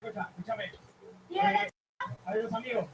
Escúchame. Adiós, amigos.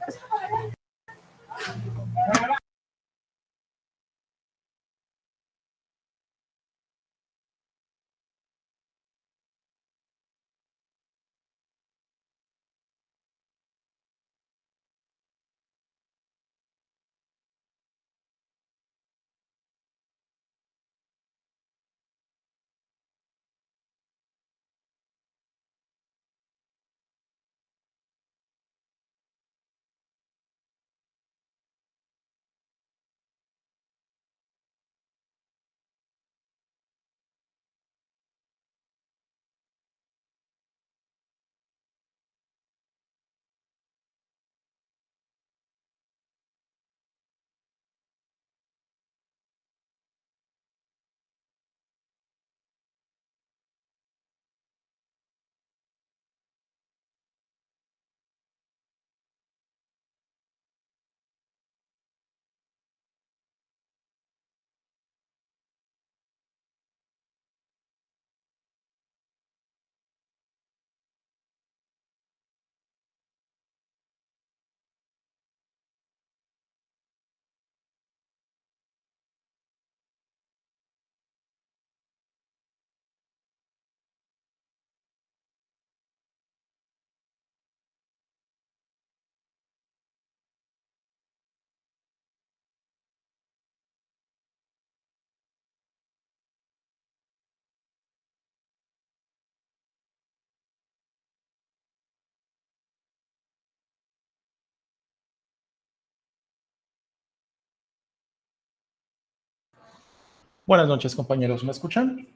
Buenas noches, compañeros. ¿Me escuchan?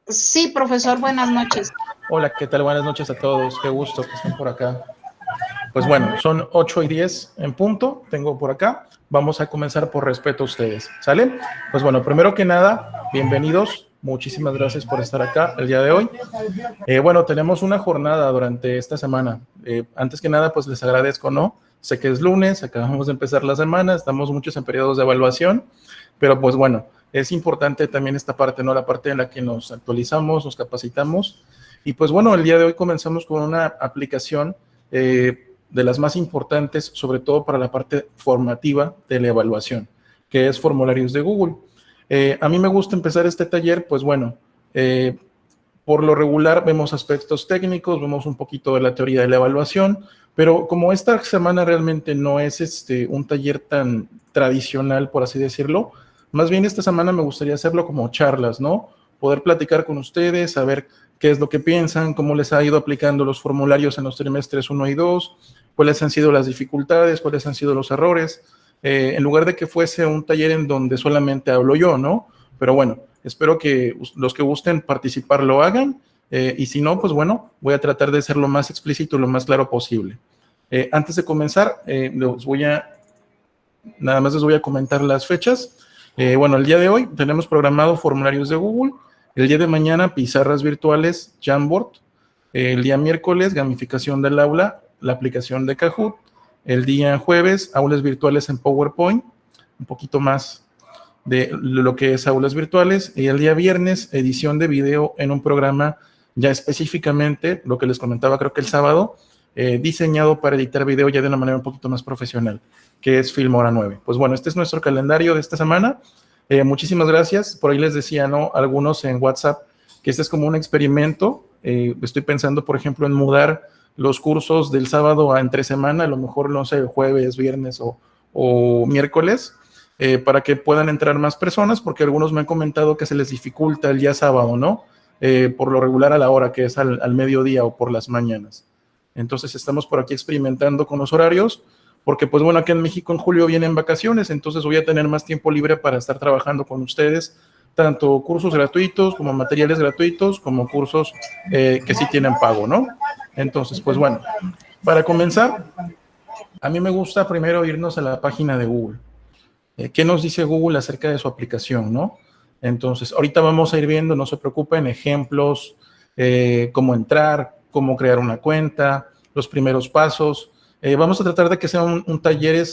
Sí, profesor, buenas noches. Hola, ¿qué tal? Buenas noches a todos. Qué gusto que estén por acá. Pues bueno, son 8:10 en punto. Tengo por acá. Vamos a comenzar por respeto a ustedes. ¿Sale? Pues bueno, primero que nada, bienvenidos. Muchísimas gracias por estar acá el día de hoy. Bueno, tenemos una jornada durante esta semana. Antes que nada, pues les agradezco, ¿no? Sé que es lunes, acabamos de empezar la semana, estamos muchos en periodos de evaluación, pero pues bueno, es importante también esta parte, ¿no? La parte en la que nos actualizamos, nos capacitamos. Y pues bueno, el día de hoy comenzamos con una aplicación de las más importantes, sobre todo para la parte formativa de la evaluación, que es formularios de Google. A mí me gusta empezar este taller, pues bueno, por lo regular vemos aspectos técnicos, vemos un poquito de la teoría de la evaluación, pero como esta semana realmente no es un taller tan tradicional, por así decirlo, más bien esta semana me gustaría hacerlo como charlas, ¿no? Poder platicar con ustedes, saber qué es lo que piensan, cómo les ha ido aplicando los formularios en los trimestres 1 y 2, cuáles han sido las dificultades, cuáles han sido los errores, en lugar de que fuese un taller en donde solamente hablo yo, ¿no? Pero bueno, espero que los que gusten participar lo hagan, y si no, pues bueno, voy a tratar de ser lo más explícito y lo más claro posible. Antes de comenzar, nada más les voy a comentar las fechas. Bueno, el día de hoy tenemos programado formularios de Google, el día de mañana pizarras virtuales Jamboard, el día miércoles gamificación del aula, la aplicación de Kahoot, el día jueves aulas virtuales en PowerPoint, un poquito más de lo que es aulas virtuales, y el día viernes edición de video en un programa ya específicamente, lo que les comentaba creo que el sábado, diseñado para editar video ya de una manera un poquito más profesional, que es Filmora 9. Pues bueno, este es nuestro calendario de esta semana. Muchísimas gracias. Por ahí les decía, ¿no? Algunos en WhatsApp que este es como un experimento. Estoy pensando, por ejemplo, en mudar los cursos del sábado a entre semana, a lo mejor, no sé, jueves, viernes o miércoles, para que puedan entrar más personas, porque algunos me han comentado que se les dificulta el día sábado, ¿no? Por lo regular a la hora que es al mediodía o por las mañanas. Entonces estamos por aquí experimentando con los horarios, porque pues bueno, aquí en México en julio vienen vacaciones, entonces voy a tener más tiempo libre para estar trabajando con ustedes, tanto cursos gratuitos como materiales gratuitos, como cursos que sí tienen pago, ¿no? Entonces, pues bueno, para comenzar, a mí me gusta primero irnos a la página de Google. ¿Qué nos dice Google acerca de su aplicación, no? Entonces, ahorita vamos a ir viendo, no se preocupen, ejemplos, cómo entrar, cómo crear una cuenta, los primeros pasos. Vamos a tratar de que sea un taller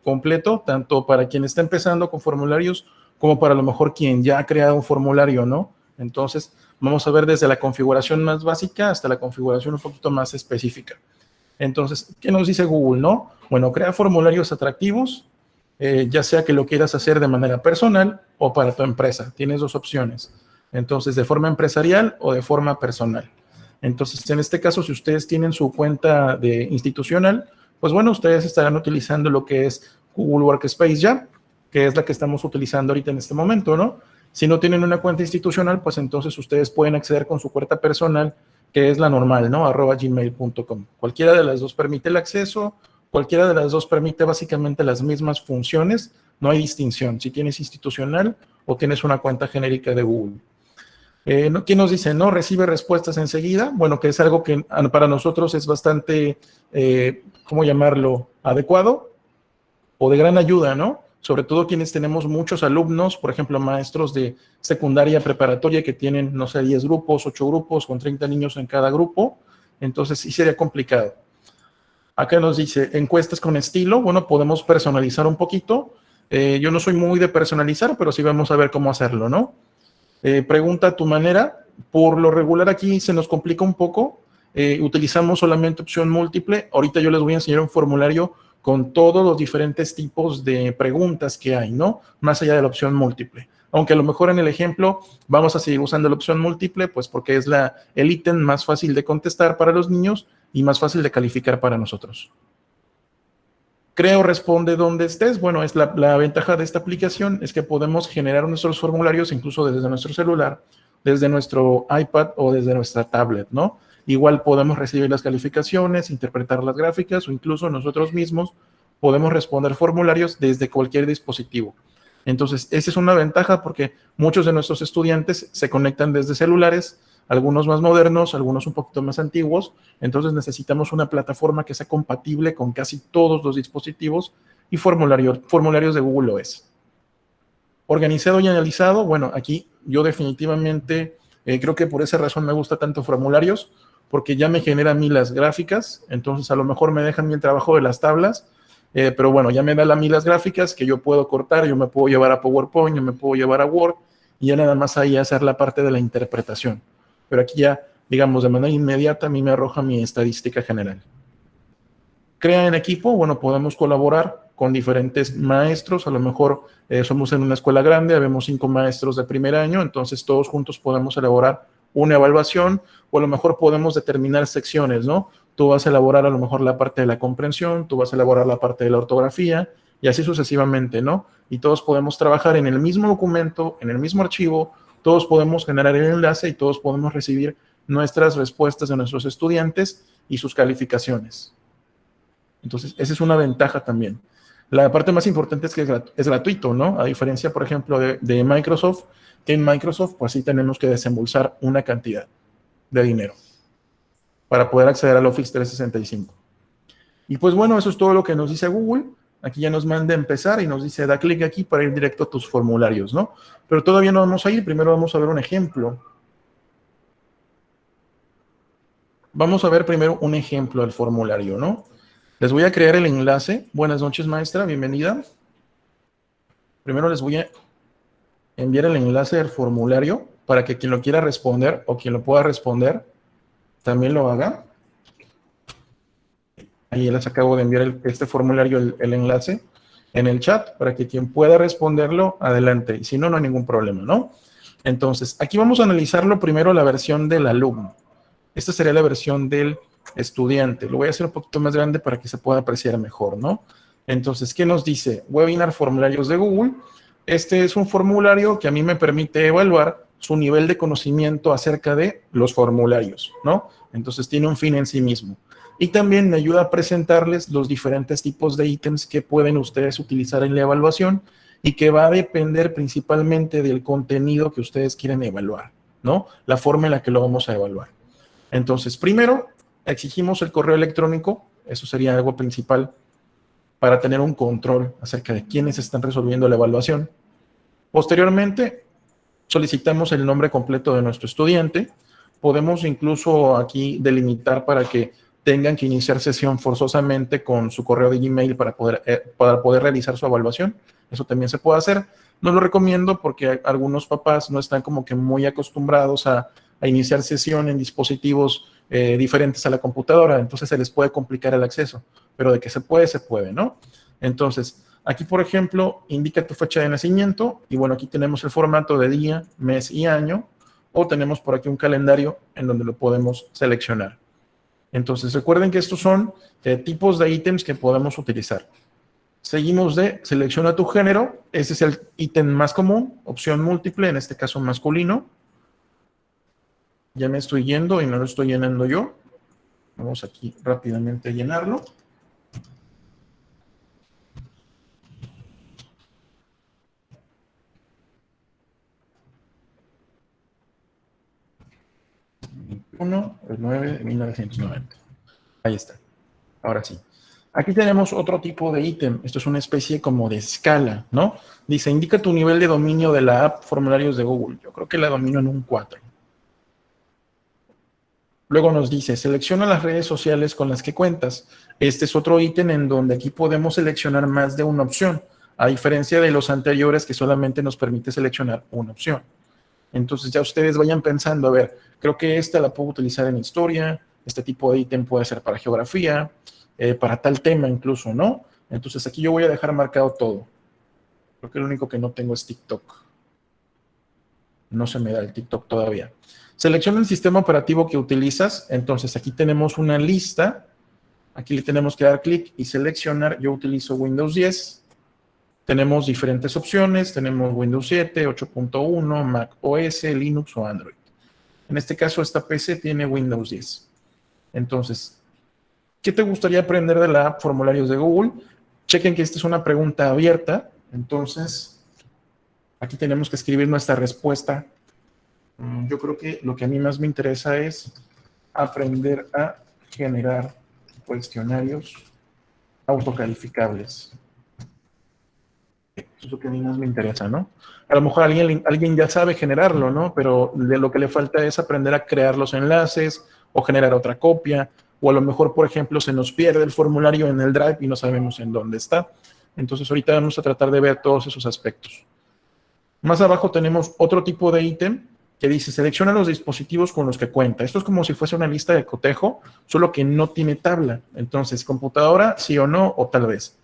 completo, tanto para quien está empezando con formularios, como para a lo mejor quien ya ha creado un formulario, ¿no? Entonces, vamos a ver desde la configuración más básica hasta la configuración un poquito más específica. Entonces, ¿qué nos dice Google, no? Bueno, crea formularios atractivos, ya sea que lo quieras hacer de manera personal o para tu empresa. Tienes dos opciones. Entonces, de forma empresarial o de forma personal. Entonces, en este caso, si ustedes tienen su cuenta de institucional, pues bueno, ustedes estarán utilizando lo que es Google Workspace ya, que es la que estamos utilizando ahorita en este momento, ¿no? Si no tienen una cuenta institucional, pues entonces ustedes pueden acceder con su cuenta personal, que es la normal, ¿no? @gmail.com. Cualquiera de las dos permite el acceso, cualquiera de las dos permite básicamente las mismas funciones, no hay distinción si tienes institucional o tienes una cuenta genérica de Google. ¿Quién nos dice? No recibe respuestas enseguida. Bueno, que es algo que para nosotros es bastante, ¿cómo llamarlo? Adecuado o de gran ayuda, ¿no? Sobre todo quienes tenemos muchos alumnos, por ejemplo, maestros de secundaria preparatoria que tienen, no sé, 10 grupos, 8 grupos, con 30 niños en cada grupo. Entonces, sí sería complicado. Acá nos dice, encuestas con estilo. Bueno, podemos personalizar un poquito. Yo no soy muy de personalizar, pero sí vamos a ver cómo hacerlo, ¿no? Pregunta a tu manera. Por lo regular aquí se nos complica un poco. Utilizamos solamente opción múltiple. Ahorita yo les voy a enseñar un formulario con todos los diferentes tipos de preguntas que hay, ¿no? Más allá de la opción múltiple. Aunque a lo mejor en el ejemplo vamos a seguir usando la opción múltiple, pues porque es el ítem más fácil de contestar para los niños y más fácil de calificar para nosotros. Creo responde donde estés. Bueno, es la ventaja de esta aplicación es que podemos generar nuestros formularios incluso desde nuestro celular, desde nuestro iPad o desde nuestra tablet, ¿no? Igual podemos recibir las calificaciones, interpretar las gráficas o incluso nosotros mismos podemos responder formularios desde cualquier dispositivo. Entonces, esa es una ventaja porque muchos de nuestros estudiantes se conectan desde celulares, algunos más modernos, algunos un poquito más antiguos. Entonces necesitamos una plataforma que sea compatible con casi todos los dispositivos y formularios de Google OS. Organizado y analizado, bueno, aquí yo definitivamente creo que por esa razón me gusta tanto formularios, porque ya me genera a mí las gráficas, entonces a lo mejor me dejan el trabajo de las tablas, pero bueno, ya me da a mí las gráficas que yo puedo cortar, yo me puedo llevar a PowerPoint, yo me puedo llevar a Word, y ya nada más ahí hacer la parte de la interpretación. Pero aquí ya, digamos, de manera inmediata a mí me arroja mi estadística general. Crea en equipo, bueno, podemos colaborar con diferentes maestros, a lo mejor somos en una escuela grande, habemos 5 maestros de primer año, entonces todos juntos podemos elaborar una evaluación, o a lo mejor podemos determinar secciones, ¿no? Tú vas a elaborar a lo mejor la parte de la comprensión, tú vas a elaborar la parte de la ortografía, y así sucesivamente, ¿no? Y todos podemos trabajar en el mismo documento, en el mismo archivo, todos podemos generar el enlace y todos podemos recibir nuestras respuestas de nuestros estudiantes y sus calificaciones. Entonces, esa es una ventaja también. La parte más importante es que es gratuito, ¿no? A diferencia, por ejemplo, de Microsoft, que en Microsoft, pues sí tenemos que desembolsar una cantidad de dinero para poder acceder al Office 365. Y pues bueno, eso es todo lo que nos dice Google. Aquí ya nos manda a empezar y nos dice, da clic aquí para ir directo a tus formularios, ¿no? Pero todavía no vamos a ir, primero vamos a ver un ejemplo. Vamos a ver primero un ejemplo del formulario, ¿no? Les voy a crear el enlace. Buenas noches, maestra, bienvenida. Primero les voy a enviar el enlace del formulario para que quien lo quiera responder o quien lo pueda responder también lo haga. Ahí les acabo de enviar este formulario, el enlace en el chat para que quien pueda responderlo, adelante. Y si no, no hay ningún problema, ¿no? Entonces, aquí vamos a analizarlo primero la versión del alumno. Esta sería la versión del estudiante. Lo voy a hacer un poquito más grande para que se pueda apreciar mejor, ¿no? Entonces, ¿qué nos dice? Webinar formularios de Google. Este es un formulario que a mí me permite evaluar su nivel de conocimiento acerca de los formularios, ¿no? Entonces, tiene un fin en sí mismo. Y también me ayuda a presentarles los diferentes tipos de ítems que pueden ustedes utilizar en la evaluación y que va a depender principalmente del contenido que ustedes quieren evaluar, ¿no? La forma en la que lo vamos a evaluar. Entonces, primero, exigimos el correo electrónico. Eso sería algo principal para tener un control acerca de quiénes están resolviendo la evaluación. Posteriormente, solicitamos el nombre completo de nuestro estudiante. Podemos incluso aquí delimitar para que tengan que iniciar sesión forzosamente con su correo de Gmail para poder realizar su evaluación. Eso también se puede hacer. No lo recomiendo porque algunos papás no están como que muy acostumbrados a iniciar sesión en dispositivos diferentes a la computadora, entonces se les puede complicar el acceso, pero de que se puede, ¿no? Entonces, aquí, por ejemplo, indica tu fecha de nacimiento y bueno, aquí tenemos el formato de día, mes y año, o tenemos por aquí un calendario en donde lo podemos seleccionar. Entonces, recuerden que estos son tipos de ítems que podemos utilizar. Seguimos de selecciona tu género. Ese es el ítem más común, opción múltiple, en este caso masculino. Ya me estoy yendo y no lo estoy llenando yo. Vamos aquí rápidamente a llenarlo. El 9 de 1990. Ahí está. Ahora sí. Aquí tenemos otro tipo de ítem. Esto es una especie como de escala, ¿no? Dice, indica tu nivel de dominio de la app Formularios de Google. Yo creo que la domino en un 4. Luego nos dice, selecciona las redes sociales con las que cuentas. Este es otro ítem en donde aquí podemos seleccionar más de una opción, a diferencia de los anteriores que solamente nos permite seleccionar una opción. Entonces ya ustedes vayan pensando, a ver, creo que esta la puedo utilizar en historia, este tipo de ítem puede ser para geografía, para tal tema incluso, ¿no? Entonces aquí yo voy a dejar marcado todo. Creo que lo único que no tengo es TikTok. No se me da el TikTok todavía. Selecciona el sistema operativo que utilizas. Entonces aquí tenemos una lista. Aquí le tenemos que dar clic y seleccionar. Yo utilizo Windows 10. Tenemos diferentes opciones. Tenemos Windows 7, 8.1, Mac OS, Linux o Android. En este caso, esta PC tiene Windows 10. Entonces, ¿qué te gustaría aprender de la app Formularios de Google? Chequen que esta es una pregunta abierta. Entonces, aquí tenemos que escribir nuestra respuesta. Yo creo que lo que a mí más me interesa es aprender a generar cuestionarios autocalificables. Eso es lo que a mí más me interesa, ¿no? A lo mejor alguien ya sabe generarlo, ¿no? Pero lo que le falta es aprender a crear los enlaces o generar otra copia. O a lo mejor, por ejemplo, se nos pierde el formulario en el Drive y no sabemos en dónde está. Entonces, ahorita vamos a tratar de ver todos esos aspectos. Más abajo tenemos otro tipo de ítem que dice, selecciona los dispositivos con los que cuenta. Esto es como si fuese una lista de cotejo, solo que no tiene tabla. Entonces, computadora, sí o no, o tal vez.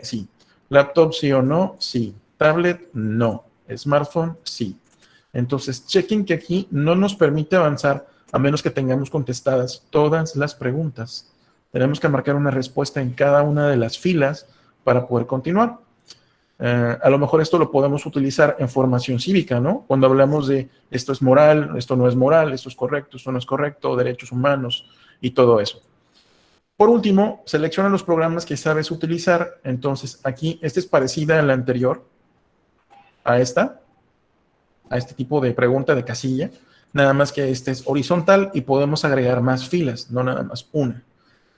Sí. Laptop, sí o no, sí. Tablet, no. Smartphone, sí. Entonces, chequen que aquí no nos permite avanzar a menos que tengamos contestadas todas las preguntas. Tenemos que marcar una respuesta en cada una de las filas para poder continuar. A lo mejor esto lo podemos utilizar en formación cívica, ¿no? Cuando hablamos de esto es moral, esto no es moral, esto es correcto, esto no es correcto, derechos humanos y todo eso. Por último, selecciona los programas que sabes utilizar. Entonces, aquí, esta es parecida a la anterior, a este tipo de pregunta de casilla, nada más que este es horizontal y podemos agregar más filas, no nada más una.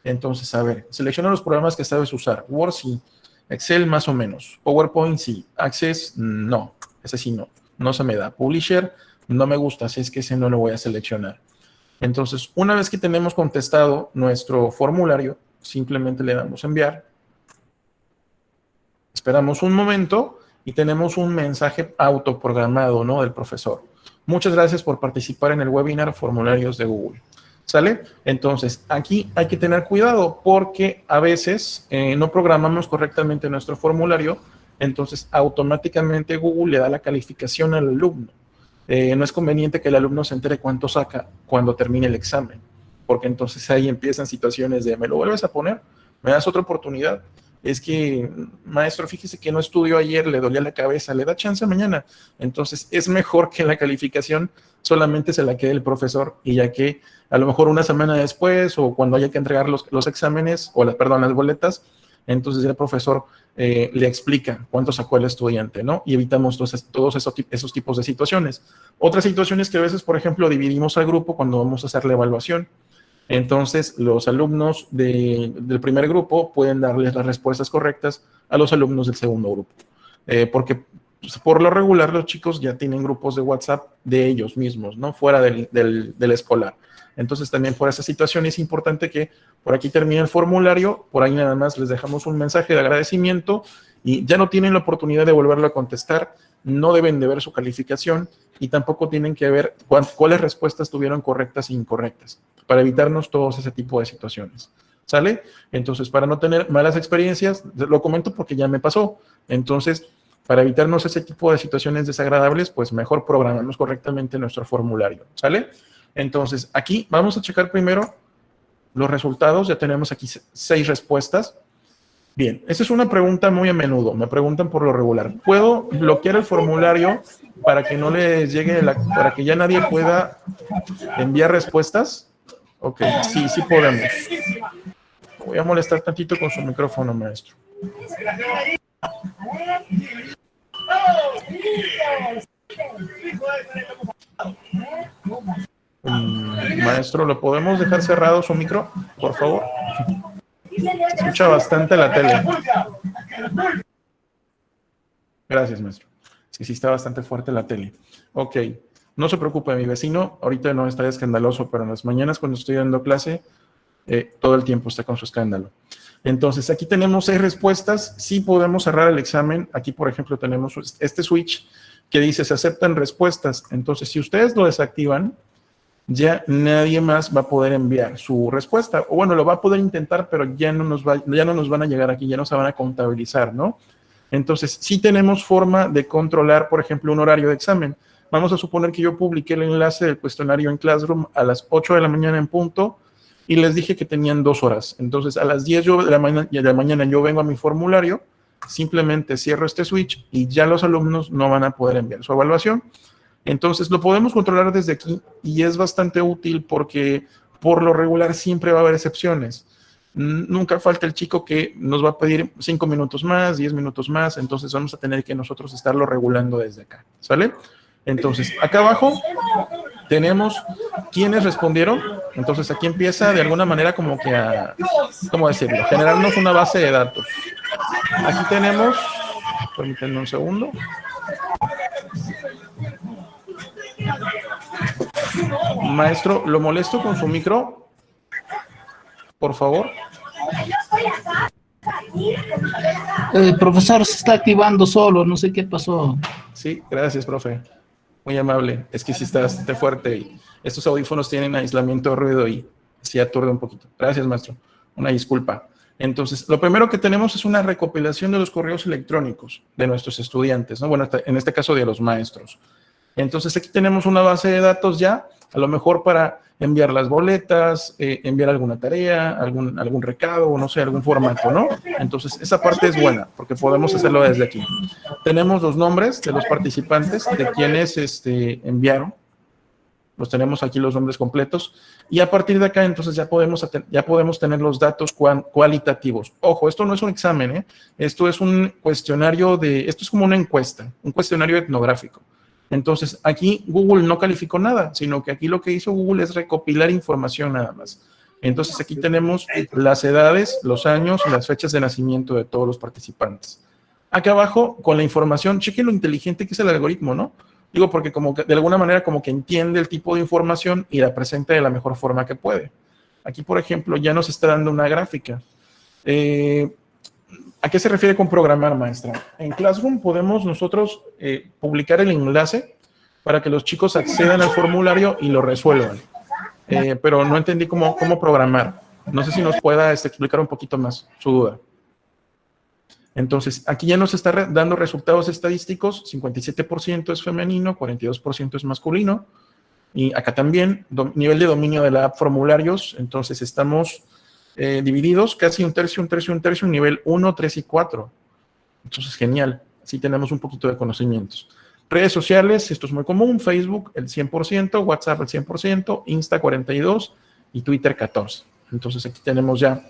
Entonces, a ver, selecciona los programas que sabes usar. Word, sí. Excel, más o menos. PowerPoint, sí. Access, no. Ese sí no. No se me da. Publisher, no me gusta, así es que ese no lo voy a seleccionar. Entonces, una vez que tenemos contestado nuestro formulario, simplemente le damos enviar. Esperamos un momento y tenemos un mensaje autoprogramado, ¿no? Del profesor. Muchas gracias por participar en el webinar Formularios de Google. ¿Sale? Entonces, aquí hay que tener cuidado porque a veces no programamos correctamente nuestro formulario, entonces automáticamente Google le da la calificación al alumno. No es conveniente que el alumno se entere cuánto saca cuando termine el examen, porque entonces ahí empiezan situaciones de, ¿me lo vuelves a poner? ¿Me das otra oportunidad? Es que, maestro, fíjese que no estudió ayer, le dolía la cabeza, le da chance mañana. Entonces, es mejor que la calificación solamente se la quede el profesor y ya que a lo mejor una semana después o cuando haya que entregar los exámenes o las boletas, entonces el profesor le explica cuánto sacó el estudiante, ¿no? Y evitamos todos esos tipos de situaciones. Otras situaciones que a veces, por ejemplo, dividimos al grupo cuando vamos a hacer la evaluación. Entonces, los alumnos del primer grupo pueden darles las respuestas correctas a los alumnos del segundo grupo. Porque pues, por lo regular los chicos ya tienen grupos de WhatsApp de ellos mismos, ¿no? Fuera del escolar. Entonces también por esa situación es importante que por aquí termine el formulario, por ahí nada más les dejamos un mensaje de agradecimiento y ya no tienen la oportunidad de volverlo a contestar, no deben de ver su calificación y tampoco tienen que ver cuáles respuestas tuvieron correctas e incorrectas, para evitarnos todos ese tipo de situaciones. ¿Sale? Entonces, para no tener malas experiencias, lo comento porque ya me pasó. Entonces, para evitarnos ese tipo de situaciones desagradables, pues mejor programamos correctamente nuestro formulario. ¿Sale? Entonces, aquí vamos a checar primero los resultados. Ya tenemos aquí 6 respuestas. Bien, esa es una pregunta muy a menudo. Me preguntan por lo regular. ¿Puedo bloquear el formulario para que no les llegue, para que ya nadie pueda enviar respuestas? Ok, sí, sí podemos. Voy a molestar tantito con su micrófono, maestro. Maestro, ¿lo podemos dejar cerrado su micro, por favor? Se escucha bastante la tele. Gracias, maestro. Sí está bastante fuerte la tele. Ok, no se preocupe, mi vecino ahorita no está escandaloso, pero en las mañanas cuando estoy dando clase, todo el tiempo está con su escándalo. Entonces, aquí tenemos 6 respuestas. Sí podemos cerrar el examen. Aquí, por ejemplo, tenemos este switch que dice se aceptan respuestas. Entonces, si ustedes lo desactivan, ya nadie más va a poder enviar su respuesta. O bueno, lo va a poder intentar, pero ya no nos van a llegar aquí, ya no se van a contabilizar, ¿no? Entonces, sí tenemos forma de controlar, por ejemplo, un horario de examen. Vamos a suponer que yo publiqué el enlace del cuestionario en Classroom a las 8 de la mañana en punto y les dije que tenían 2 horas. Entonces, a las 10 de la mañana yo vengo a mi formulario, simplemente cierro este switch y ya los alumnos no van a poder enviar su evaluación. Entonces, lo podemos controlar desde aquí y es bastante útil porque por lo regular siempre va a haber excepciones. Nunca falta el chico que nos va a pedir 5 minutos más, 10 minutos más, entonces vamos a tener que nosotros estarlo regulando desde acá, ¿sale? Entonces, acá abajo tenemos quiénes respondieron. Entonces, aquí empieza de alguna manera como que a, ¿cómo decirlo? Generarnos una base de datos. Aquí tenemos, permítanme un segundo. Maestro, ¿lo molesto con su micro? Por favor. El profesor se está activando solo, no sé qué pasó. Sí, gracias, profe. Muy amable. Es que sí está bastante fuerte y estos audífonos tienen aislamiento de ruido y sí aturde un poquito. Gracias, maestro. Una disculpa. Entonces, lo primero que tenemos es una recopilación de los correos electrónicos de nuestros estudiantes, ¿no? Bueno, en este caso de los maestros. Entonces, aquí tenemos una base de datos ya, a lo mejor para enviar las boletas, enviar alguna tarea, algún recado, o no sé, algún formato, ¿no? Entonces, esa parte es buena, porque podemos hacerlo desde aquí. Tenemos los nombres de los participantes, de quienes enviaron. Los tenemos aquí los nombres completos. Y a partir de acá, entonces, ya podemos tener los datos cualitativos. Ojo, esto no es un examen, ¿eh? Esto es un cuestionario esto es como una encuesta, un cuestionario etnográfico. Entonces, aquí Google no calificó nada, sino que aquí lo que hizo Google es recopilar información nada más. Entonces, aquí tenemos las edades, los años y las fechas de nacimiento de todos los participantes. Acá abajo, con la información, chequen lo inteligente que es el algoritmo, ¿no? Digo, porque como que, de alguna manera como que entiende el tipo de información y la presenta de la mejor forma que puede. Aquí, por ejemplo, ya nos está dando una gráfica. ¿A qué se refiere con programar, maestra? En Classroom podemos nosotros publicar el enlace para que los chicos accedan al formulario y lo resuelvan. Pero no entendí cómo programar. No sé si nos pueda explicar un poquito más su duda. Entonces, aquí ya nos está dando resultados estadísticos. 57% es femenino, 42% es masculino. Y acá también, nivel de dominio de la app formularios. Entonces, estamos divididos, casi un tercio, nivel 1, 3 y 4. Entonces, genial. Así tenemos un poquito de conocimientos. Redes sociales, esto es muy común. Facebook, el 100%, WhatsApp, el 100%, Insta, 42% y Twitter, 14%. Entonces, aquí tenemos ya,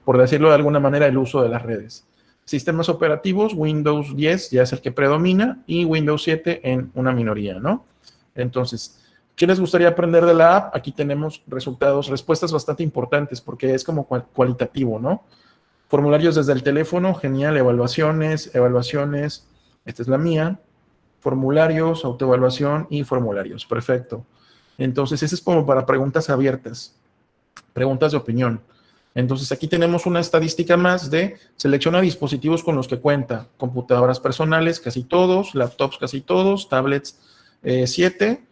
por decirlo de alguna manera, el uso de las redes. Sistemas operativos, Windows 10 ya es el que predomina y Windows 7 en una minoría, ¿no? Entonces, ¿qué les gustaría aprender de la app? Aquí tenemos respuestas bastante importantes porque es como cualitativo, ¿no? Formularios desde el teléfono, genial, evaluaciones, Esta es la mía. Formularios, autoevaluación y formularios. Perfecto. Entonces, ese es como para preguntas abiertas, preguntas de opinión. Entonces, aquí tenemos una estadística más de selecciona dispositivos con los que cuenta. Computadoras personales, casi todos. Laptops, casi todos. Tablets, 7.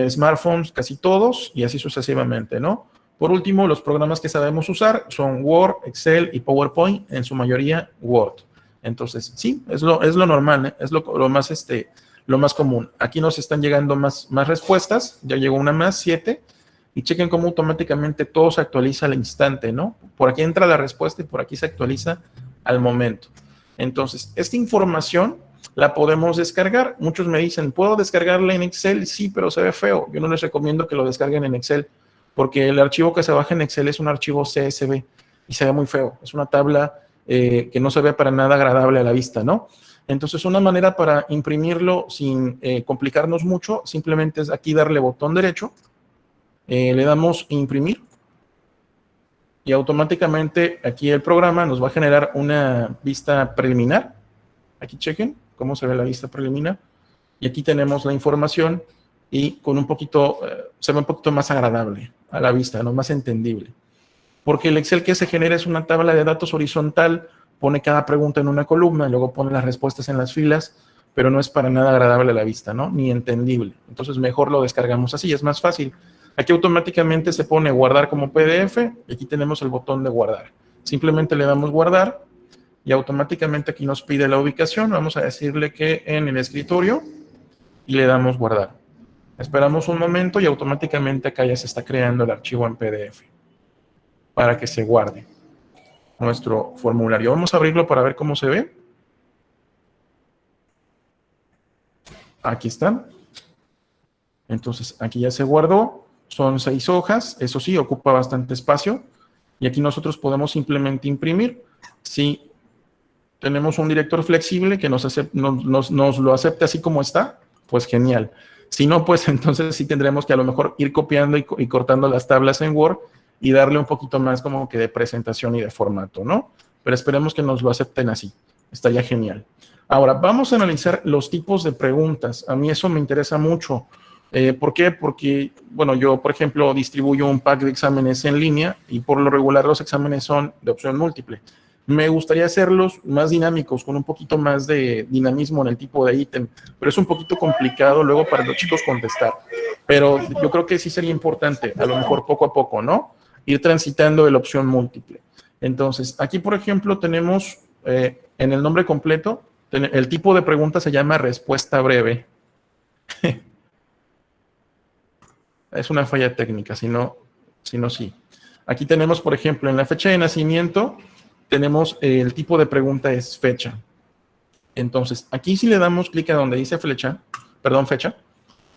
Smartphones, casi todos. Y así sucesivamente, ¿no? Por último, los programas que sabemos usar son Word, Excel y PowerPoint. En su mayoría, Word. Entonces, sí, es lo normal, ¿eh? Es lo más común. Aquí nos están llegando más respuestas. Ya llegó una más, 7. Y chequen cómo automáticamente todo se actualiza al instante, ¿no? Por aquí entra la respuesta y por aquí se actualiza al momento. Entonces, esta información la podemos descargar. Muchos me dicen, ¿puedo descargarla en Excel? Sí, pero se ve feo. Yo no les recomiendo que lo descarguen en Excel, porque el archivo que se baja en Excel es un archivo CSV y se ve muy feo. Es una tabla que no se ve para nada agradable a la vista, ¿no? Entonces, una manera para imprimirlo sin complicarnos mucho, simplemente es aquí darle botón derecho. Le damos imprimir y automáticamente aquí el programa nos va a generar una vista preliminar. Aquí chequen cómo se ve la vista preliminar. Y aquí tenemos la información y con un poquito, se ve un poquito más agradable a la vista, ¿no? Más entendible. Porque el Excel que se genera es una tabla de datos horizontal, pone cada pregunta en una columna, y luego pone las respuestas en las filas, pero no es para nada agradable a la vista, ¿no? Ni entendible. Entonces mejor lo descargamos así, es más fácil. Aquí automáticamente se pone guardar como PDF y aquí tenemos el botón de guardar. Simplemente le damos guardar y automáticamente aquí nos pide la ubicación. Vamos a decirle que en el escritorio y le damos guardar. Esperamos un momento y automáticamente acá ya se está creando el archivo en PDF para que se guarde nuestro formulario. Vamos a abrirlo para ver cómo se ve. Aquí está. Entonces aquí ya se guardó. Son 6 hojas, eso sí, ocupa bastante espacio. Y aquí nosotros podemos simplemente imprimir. Si tenemos un director flexible que nos lo acepte así como está, pues genial. Si no, pues entonces sí tendremos que a lo mejor ir copiando y cortando las tablas en Word y darle un poquito más como que de presentación y de formato, ¿no? Pero esperemos que nos lo acepten así. Estaría genial. Ahora, vamos a analizar los tipos de preguntas. A mí eso me interesa mucho. ¿Por qué? Porque, bueno, yo, por ejemplo, distribuyo un pack de exámenes en línea y por lo regular los exámenes son de opción múltiple. Me gustaría hacerlos más dinámicos, con un poquito más de dinamismo en el tipo de ítem, pero es un poquito complicado luego para los chicos contestar. Pero yo creo que sí sería importante, a lo mejor poco a poco, ¿no? Ir transitando de la opción múltiple. Entonces, aquí, por ejemplo, tenemos en el nombre completo, el tipo de pregunta se llama respuesta breve. Es una falla técnica, si no, sí. Aquí tenemos, por ejemplo, en la fecha de nacimiento, tenemos el tipo de pregunta es fecha. Entonces, aquí si le damos clic a donde dice fecha,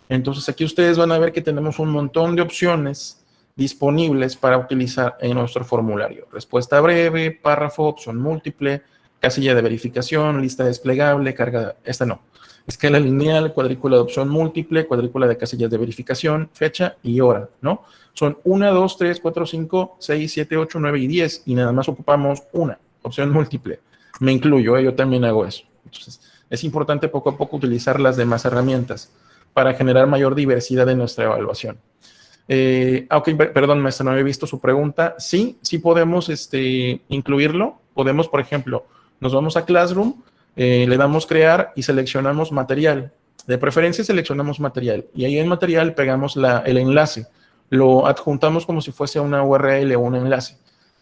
entonces aquí ustedes van a ver que tenemos un montón de opciones disponibles para utilizar en nuestro formulario. Respuesta breve, párrafo, opción múltiple, casilla de verificación, lista desplegable, carga, esta no. Escala lineal, cuadrícula de opción múltiple, cuadrícula de casillas de verificación, fecha y hora, ¿no? Son 1, 2, 3, 4, 5, 6, 7, 8, 9 y 10 y nada más ocupamos una opción múltiple. Me incluyo, yo también hago eso. Entonces, es importante poco a poco utilizar las demás herramientas para generar mayor diversidad en nuestra evaluación. Ok, perdón, maestra, no había visto su pregunta. Sí podemos incluirlo. Podemos, por ejemplo, nos vamos a Classroom, le damos crear y seleccionamos material. De preferencia seleccionamos material y ahí en material pegamos el enlace. Lo adjuntamos como si fuese una URL o un enlace.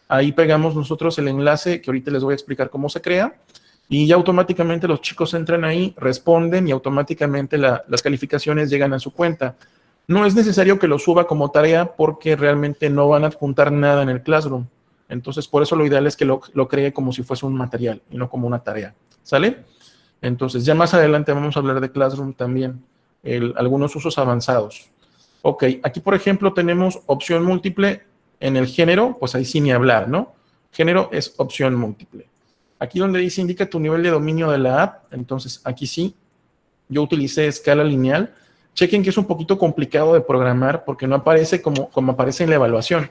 Ahí pegamos nosotros el enlace que ahorita les voy a explicar cómo se crea y ya automáticamente los chicos entran ahí, responden y automáticamente las calificaciones llegan a su cuenta. No es necesario que lo suba como tarea porque realmente no van a adjuntar nada en el Classroom. Entonces, por eso lo ideal es que lo cree como si fuese un material y no como una tarea. ¿Sale? Entonces, ya más adelante vamos a hablar de Classroom también, algunos usos avanzados. Ok, aquí por ejemplo tenemos opción múltiple en el género, pues ahí sí ni hablar, ¿no? Género es opción múltiple. Aquí donde dice indica tu nivel de dominio de la app, entonces aquí sí, yo utilicé escala lineal. Chequen que es un poquito complicado de programar porque no aparece como aparece en la evaluación.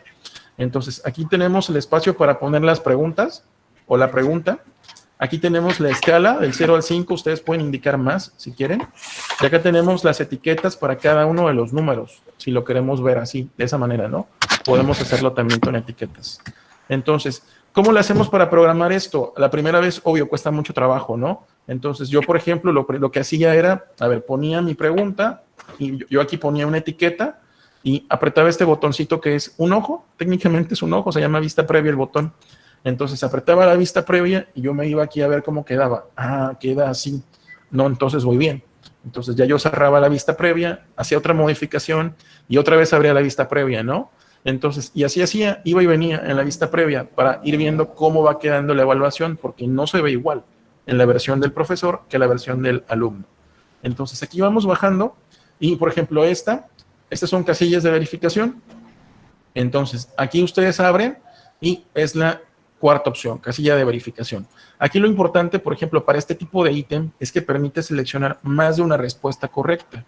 Entonces, aquí tenemos el espacio para poner las preguntas o la pregunta. Aquí tenemos la escala del 0 al 5, ustedes pueden indicar más si quieren. Y acá tenemos las etiquetas para cada uno de los números, si lo queremos ver así, de esa manera, ¿no? Podemos hacerlo también con etiquetas. Entonces, ¿cómo lo hacemos para programar esto? La primera vez, obvio, cuesta mucho trabajo, ¿no? Entonces, yo, por ejemplo, lo que hacía era, a ver, ponía mi pregunta y yo aquí ponía una etiqueta y apretaba este botoncito que es un ojo, técnicamente es un ojo, se llama vista previa el botón. Entonces apretaba la vista previa y yo me iba aquí a ver cómo quedaba. Ah, queda así. No, entonces voy bien. Entonces ya yo cerraba la vista previa, hacía otra modificación y otra vez abría la vista previa, ¿no? Entonces, y así hacía, iba y venía en la vista previa para ir viendo cómo va quedando la evaluación, porque no se ve igual en la versión del profesor que la versión del alumno. Entonces aquí vamos bajando y, por ejemplo, estas son casillas de verificación. Entonces, aquí ustedes abren y es la cuarta opción, casilla de verificación. Aquí lo importante, por ejemplo, para este tipo de ítem es que permite seleccionar más de una respuesta correcta.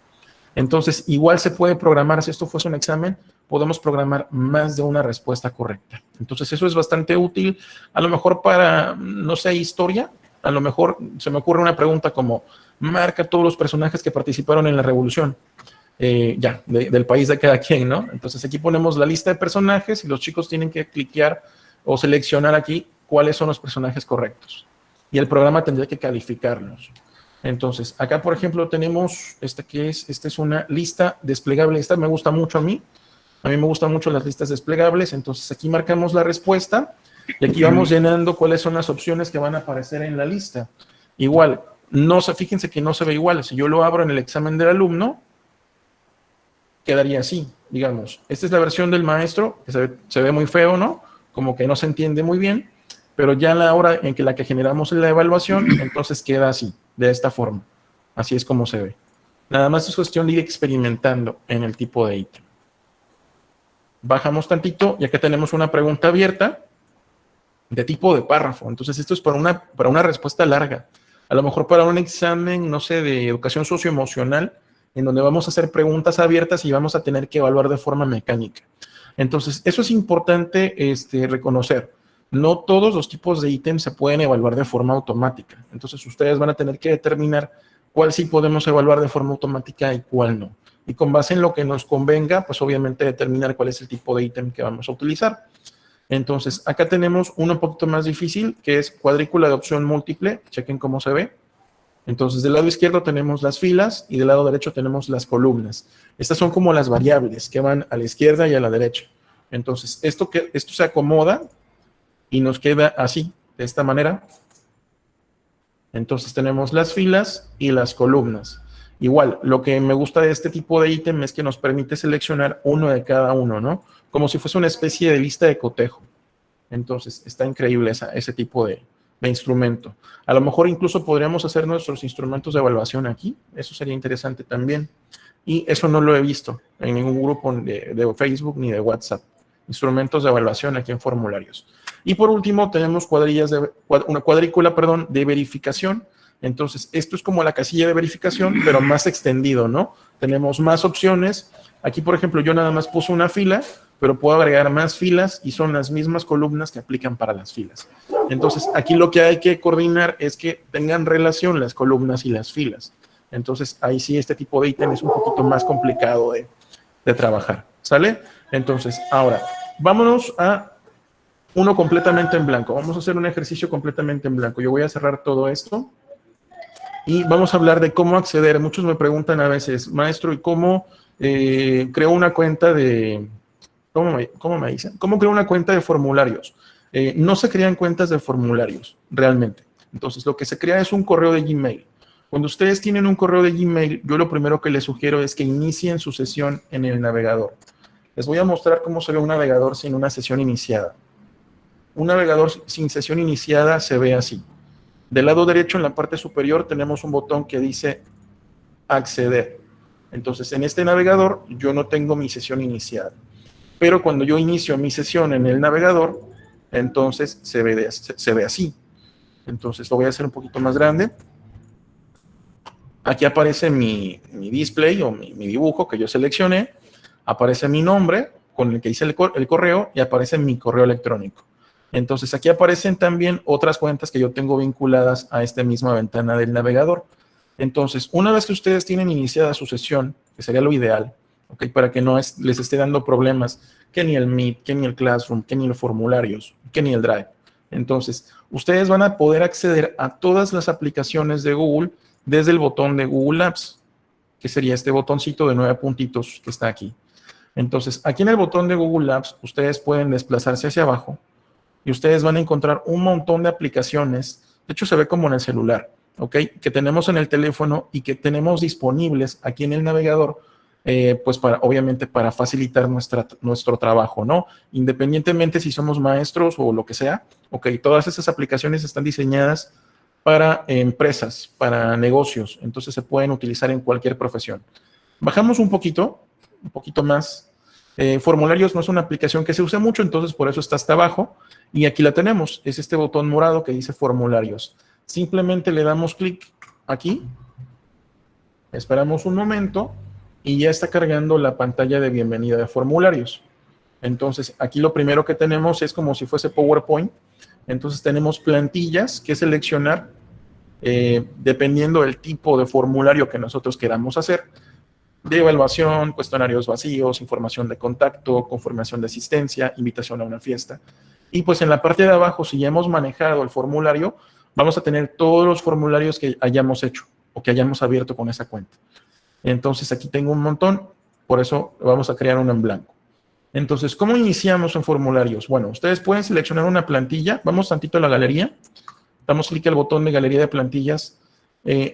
Entonces, igual se puede programar, si esto fuese un examen, podemos programar más de una respuesta correcta. Entonces, eso es bastante útil, a lo mejor para, no sé, historia, a lo mejor se me ocurre una pregunta como, marca todos los personajes que participaron en la revolución. Del país de cada quien, ¿no? Entonces aquí ponemos la lista de personajes y los chicos tienen que cliquear o seleccionar aquí cuáles son los personajes correctos. Y el programa tendría que calificarlos. Entonces, acá, por ejemplo, tenemos esta es una lista desplegable. Esta me gusta mucho a mí. A mí me gustan mucho las listas desplegables. Entonces, aquí marcamos la respuesta y aquí vamos llenando cuáles son las opciones que van a aparecer en la lista. Igual, fíjense que no se ve igual. Si yo lo abro en el examen del alumno, quedaría así, digamos. Esta es la versión del maestro, que se ve muy feo, ¿no? Como que no se entiende muy bien, pero ya a la hora en que la que generamos la evaluación, entonces queda así, de esta forma. Así es como se ve. Nada más es cuestión de ir experimentando en el tipo de ítem. Bajamos tantito y acá tenemos una pregunta abierta de tipo de párrafo. Entonces esto es para una respuesta larga. A lo mejor para un examen, no sé, de educación socioemocional, en donde vamos a hacer preguntas abiertas y vamos a tener que evaluar de forma mecánica. Entonces, eso es importante reconocer. No todos los tipos de ítems se pueden evaluar de forma automática. Entonces, ustedes van a tener que determinar cuál sí podemos evaluar de forma automática y cuál no. Y con base en lo que nos convenga, pues obviamente determinar cuál es el tipo de ítem que vamos a utilizar. Entonces, acá tenemos uno un poquito más difícil, que es cuadrícula de opción múltiple. Chequen cómo se ve. Entonces, del lado izquierdo tenemos las filas y del lado derecho tenemos las columnas. Estas son como las variables que van a la izquierda y a la derecha. Entonces, esto se acomoda y nos queda así, de esta manera. Entonces, tenemos las filas y las columnas. Igual, lo que me gusta de este tipo de ítem es que nos permite seleccionar uno de cada uno, ¿no? Como si fuese una especie de lista de cotejo. Entonces, está increíble ese tipo de instrumento. A lo mejor incluso podríamos hacer nuestros instrumentos de evaluación aquí. Eso sería interesante también. Y eso no lo he visto en ningún grupo de Facebook ni de WhatsApp. Instrumentos de evaluación aquí en formularios. Y por último tenemos una cuadrícula de verificación. Entonces, esto es como la casilla de verificación, pero más extendido, ¿no? Tenemos más opciones. Aquí, por ejemplo, yo nada más puse una fila, pero puedo agregar más filas y son las mismas columnas que aplican para las filas. Entonces, aquí lo que hay que coordinar es que tengan relación las columnas y las filas. Entonces, ahí sí este tipo de ítem es un poquito más complicado de trabajar. ¿Sale? Entonces, ahora, vámonos a uno completamente en blanco. Vamos a hacer un ejercicio completamente en blanco. Yo voy a cerrar todo esto y vamos a hablar de cómo acceder. Muchos me preguntan a veces, maestro, ¿y cómo creo una cuenta de... ¿Cómo me dicen? ¿Cómo creo una cuenta de formularios? No se crean cuentas de formularios, realmente. Entonces, lo que se crea es un correo de Gmail. Cuando ustedes tienen un correo de Gmail, yo lo primero que les sugiero es que inicien su sesión en el navegador. Les voy a mostrar cómo se ve un navegador sin una sesión iniciada. Un navegador sin sesión iniciada se ve así. Del lado derecho, en la parte superior, tenemos un botón que dice acceder. Entonces, en este navegador, yo no tengo mi sesión iniciada. Pero cuando yo inicio mi sesión en el navegador, entonces se ve así. Entonces, lo voy a hacer un poquito más grande. Aquí aparece mi display o mi dibujo que yo seleccioné. Aparece mi nombre con el que hice el correo y aparece mi correo electrónico. Entonces, aquí aparecen también otras cuentas que yo tengo vinculadas a esta misma ventana del navegador. Entonces, una vez que ustedes tienen iniciada su sesión, que sería lo ideal, ¿ok? Para que no les esté dando problemas, que ni el Meet, que ni el Classroom, que ni los formularios, que ni el Drive. Entonces, ustedes van a poder acceder a todas las aplicaciones de Google desde el botón de Google Apps, que sería este botoncito de 9 puntitos que está aquí. Entonces, aquí en el botón de Google Apps, ustedes pueden desplazarse hacia abajo y ustedes van a encontrar un montón de aplicaciones. De hecho, se ve como en el celular, ¿ok? Que tenemos en el teléfono y que tenemos disponibles aquí en el navegador, pues obviamente para facilitar nuestro trabajo, ¿no? Independientemente si somos maestros o lo que sea, ¿ok? Todas esas aplicaciones están diseñadas para empresas, para negocios, entonces se pueden utilizar en cualquier profesión. Bajamos un poquito más. Formularios no es una aplicación que se use mucho, entonces por eso está hasta abajo. Y aquí la tenemos, es este botón morado que dice formularios. Simplemente le damos clic aquí, esperamos un momento y ya está cargando la pantalla de bienvenida de formularios. Entonces aquí lo primero que tenemos es como si fuese PowerPoint. Entonces tenemos plantillas que seleccionar dependiendo del tipo de formulario que nosotros queramos hacer. De evaluación, cuestionarios vacíos, información de contacto, confirmación de asistencia, invitación a una fiesta. Y pues en la parte de abajo, si ya hemos manejado el formulario, vamos a tener todos los formularios que hayamos hecho o que hayamos abierto con esa cuenta. Entonces aquí tengo un montón, por eso vamos a crear uno en blanco. Entonces, ¿cómo iniciamos en formularios? Bueno, ustedes pueden seleccionar una plantilla. Vamos tantito a la galería. Damos clic al botón de galería de plantillas.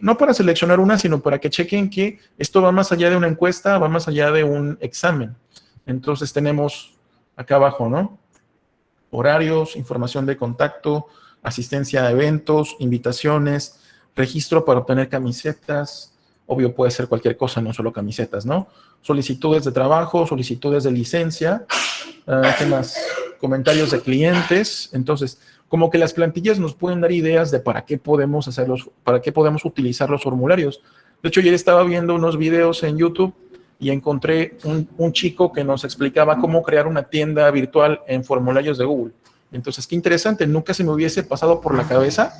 No para seleccionar una, sino para que chequen que esto va más allá de una encuesta, va más allá de un examen. Entonces tenemos acá abajo, ¿no? Horarios, información de contacto, asistencia a eventos, invitaciones, registro para obtener camisetas. Obvio puede ser cualquier cosa, no solo camisetas, ¿no? Solicitudes de trabajo, solicitudes de licencia. ¿Qué más? Comentarios de clientes. Entonces, como que las plantillas nos pueden dar ideas de para qué podemos utilizar los formularios. De hecho, ayer estaba viendo unos videos en YouTube y encontré un chico que nos explicaba cómo crear una tienda virtual en formularios de Google. Entonces, qué interesante, nunca se me hubiese pasado por la cabeza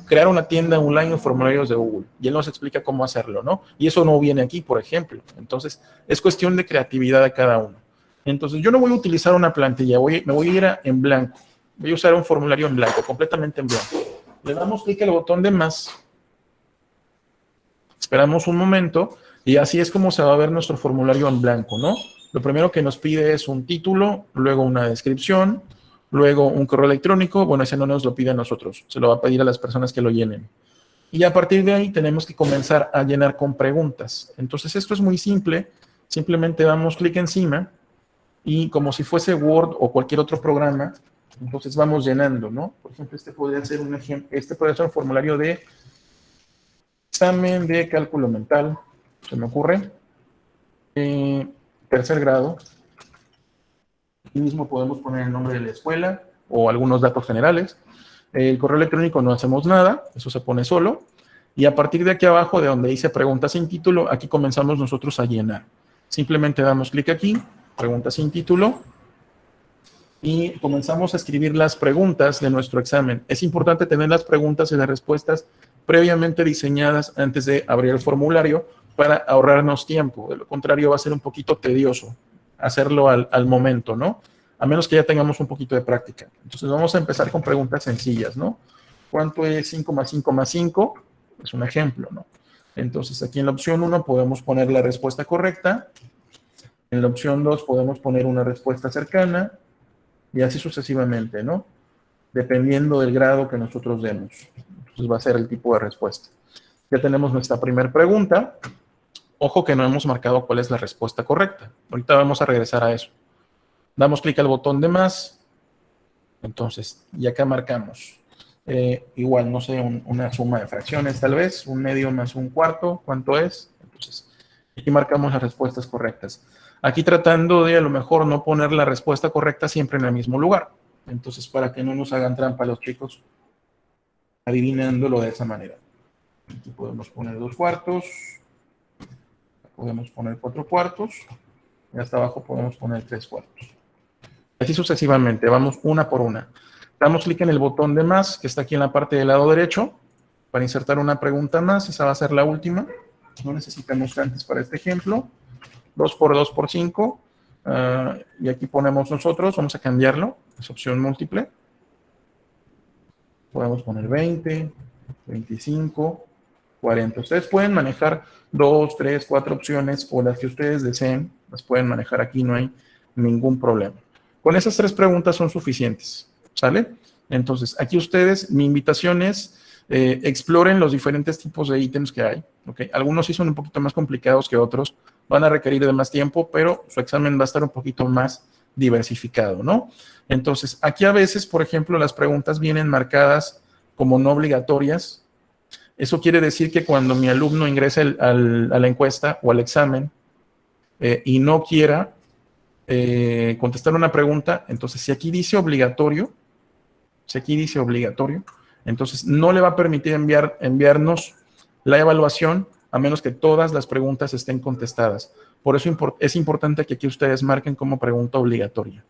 crear una tienda online en formularios de Google. Y él nos explica cómo hacerlo, ¿no? Y eso no viene aquí, por ejemplo. Entonces, es cuestión de creatividad de cada uno. Entonces, yo no voy a utilizar una plantilla, me voy a ir en blanco. Voy a usar un formulario en blanco, completamente en blanco. Le damos clic al botón de más. Esperamos un momento y así es como se va a ver nuestro formulario en blanco, ¿no? Lo primero que nos pide es un título, luego una descripción, luego un correo electrónico. Bueno, ese no nos lo pide a nosotros, se lo va a pedir a las personas que lo llenen. Y a partir de ahí tenemos que comenzar a llenar con preguntas. Entonces esto es muy simple, simplemente damos clic encima y como si fuese Word o cualquier otro programa, entonces vamos llenando, ¿no? Por ejemplo, este podría ser un ejemplo, este podría ser un formulario de examen de cálculo mental, se me ocurre, tercer grado. Aquí mismo podemos poner el nombre de la escuela o algunos datos generales. El correo electrónico no hacemos nada, eso se pone solo. Y a partir de aquí abajo, de donde dice preguntas sin título, aquí comenzamos nosotros a llenar. Simplemente damos clic aquí, preguntas sin título, y comenzamos a escribir las preguntas de nuestro examen. Es importante tener las preguntas y las respuestas previamente diseñadas antes de abrir el formulario para ahorrarnos tiempo. De lo contrario, va a ser un poquito tedioso hacerlo al momento, ¿no? A menos que ya tengamos un poquito de práctica. Entonces, vamos a empezar con preguntas sencillas, ¿no? ¿Cuánto es 5 más 5 más 5? Es un ejemplo, ¿no? Entonces, aquí en la opción 1 podemos poner la respuesta correcta. En la opción 2 podemos poner una respuesta cercana. Y así sucesivamente, ¿no? Dependiendo del grado que nosotros demos. Entonces va a ser el tipo de respuesta. Ya tenemos nuestra primera pregunta. Ojo que no hemos marcado cuál es la respuesta correcta. Ahorita vamos a regresar a eso. Damos clic al botón de más. Entonces, y acá marcamos. Igual, no sé, una suma de fracciones tal vez. Un medio más un cuarto. ¿Cuánto es? Entonces, aquí marcamos las respuestas correctas. Aquí tratando de a lo mejor no poner la respuesta correcta siempre en el mismo lugar. Entonces, para que no nos hagan trampa los chicos, adivinándolo de esa manera. Aquí podemos poner 2 cuartos, podemos poner 4 cuartos, y hasta abajo podemos poner 3 cuartos. Así sucesivamente, vamos una por una. Damos clic en el botón de más, que está aquí en la parte del lado derecho, para insertar una pregunta más. Esa va a ser la última. No necesitamos antes para este ejemplo. 2 por 2 por 5. Y aquí ponemos nosotros, vamos a cambiarlo, es opción múltiple. Podemos poner 20, 25, 40. Ustedes pueden manejar 2, 3, 4 opciones o las que ustedes deseen. Las pueden manejar aquí, no hay ningún problema. Con esas 3 preguntas son suficientes, ¿sale? Entonces, aquí ustedes, mi invitación es exploren los diferentes tipos de ítems que hay. ¿Okay? Algunos sí son un poquito más complicados que otros, van a requerir de más tiempo, pero su examen va a estar un poquito más diversificado, ¿no? Entonces, aquí a veces, por ejemplo, las preguntas vienen marcadas como no obligatorias. Eso quiere decir que cuando mi alumno ingrese a la encuesta o al examen y no quiera contestar una pregunta, entonces si aquí dice obligatorio, entonces no le va a permitir enviarnos la evaluación a menos que todas las preguntas estén contestadas. Por eso es importante que aquí ustedes marquen como pregunta obligatoria.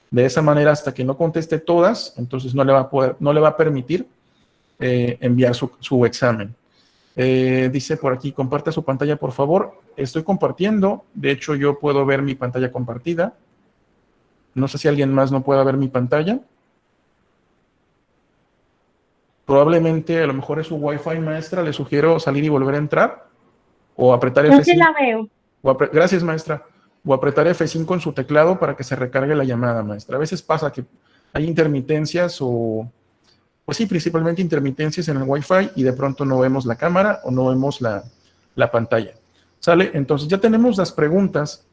De esa manera, hasta que no conteste todas, entonces no le va a permitir enviar su examen. Dice por aquí, comparte su pantalla, por favor. Estoy compartiendo. De hecho, yo puedo ver mi pantalla compartida. No sé si alguien más no pueda ver mi pantalla. Probablemente, a lo mejor es su Wi-Fi, maestra. Le sugiero salir y volver a entrar. O apretar F5. Yo sí la veo. Gracias, maestra. O apretar F5 en su teclado para que se recargue la llamada, maestra. A veces pasa que hay intermitencias o... Pues sí, principalmente intermitencias en el Wi-Fi y de pronto no vemos la cámara o no vemos la pantalla. ¿Sale? Entonces ya tenemos las preguntas,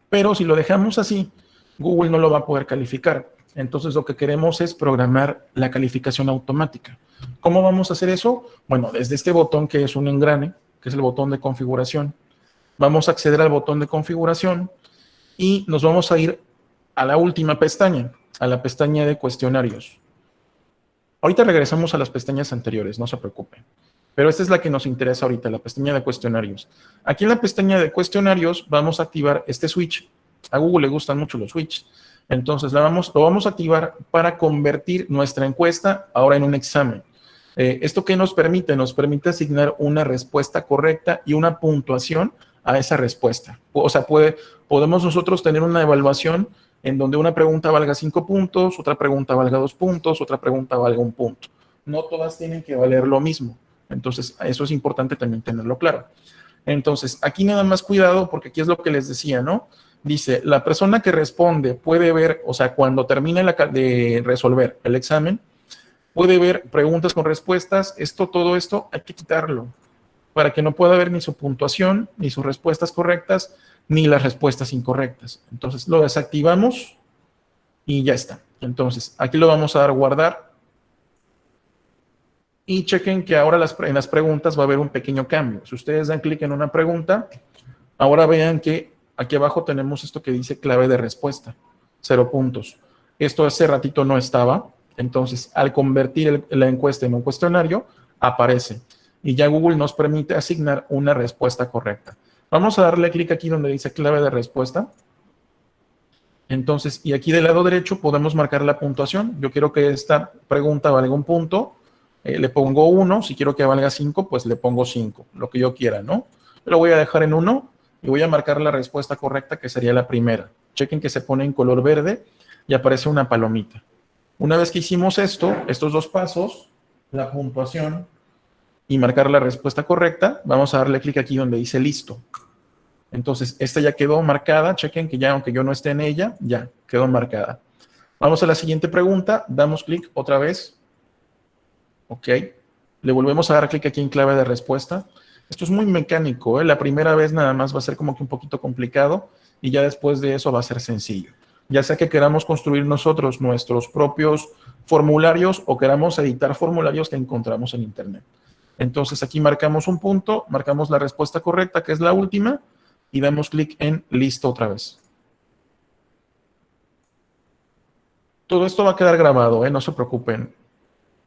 pero si lo dejamos así, Google no lo va a poder calificar. Entonces lo que queremos es programar la calificación automática. ¿Cómo vamos a hacer eso? Bueno, desde este botón que es un engrane, que es el botón de configuración, vamos a acceder al botón de configuración y nos vamos a ir a la última pestaña, a la pestaña de cuestionarios. Ahorita regresamos a las pestañas anteriores, no se preocupen. Pero esta es la que nos interesa ahorita, la pestaña de cuestionarios. Aquí en la pestaña de cuestionarios vamos a activar este switch. A Google le gustan mucho los switches. Entonces lo vamos a activar para convertir nuestra encuesta ahora en un examen. ¿Esto qué nos permite? Nos permite asignar una respuesta correcta y una puntuación a esa respuesta. O sea, podemos nosotros tener una evaluación en donde una pregunta valga 5 puntos, otra pregunta valga 2 puntos, otra pregunta valga 1 punto. No todas tienen que valer lo mismo. Entonces, eso es importante también tenerlo claro. Entonces, aquí nada más cuidado, porque aquí es lo que les decía, ¿no? Dice, la persona que responde puede ver, o sea, cuando termine de resolver el examen, puede ver preguntas con respuestas. Todo esto hay que quitarlo para que no pueda ver ni su puntuación, ni sus respuestas correctas, ni las respuestas incorrectas. Entonces, lo desactivamos y ya está. Entonces, aquí lo vamos a dar guardar. Y chequen que ahora en las preguntas va a haber un pequeño cambio. Si ustedes dan clic en una pregunta, ahora vean que aquí abajo tenemos esto que dice clave de respuesta, 0 puntos. Esto hace ratito no estaba, entonces al convertir la encuesta en un cuestionario, aparece. Y ya Google nos permite asignar una respuesta correcta. Vamos a darle clic aquí donde dice clave de respuesta. Entonces, y aquí del lado derecho podemos marcar la puntuación. Yo quiero que esta pregunta valga 1 punto. Le pongo 1, si quiero que valga 5, pues le pongo 5, lo que yo quiera, ¿no? Lo voy a dejar en 1 y voy a marcar la respuesta correcta, que sería la primera. Chequen que se pone en color verde y aparece una palomita. Una vez que hicimos estos 2 pasos, la puntuación y marcar la respuesta correcta, vamos a darle clic aquí donde dice listo. Entonces, esta ya quedó marcada. Chequen que ya, aunque yo no esté en ella, ya quedó marcada. Vamos a la siguiente pregunta, damos clic otra vez. Ok, le volvemos a dar clic aquí en clave de respuesta. Esto es muy mecánico, ¿eh? La primera vez nada más va a ser como que un poquito complicado y ya después de eso va a ser sencillo. Ya sea que queramos construir nosotros nuestros propios formularios o queramos editar formularios que encontramos en internet. Entonces aquí marcamos un punto, marcamos la respuesta correcta, que es la última, y damos clic en listo otra vez. Todo esto va a quedar grabado, ¿eh? No se preocupen.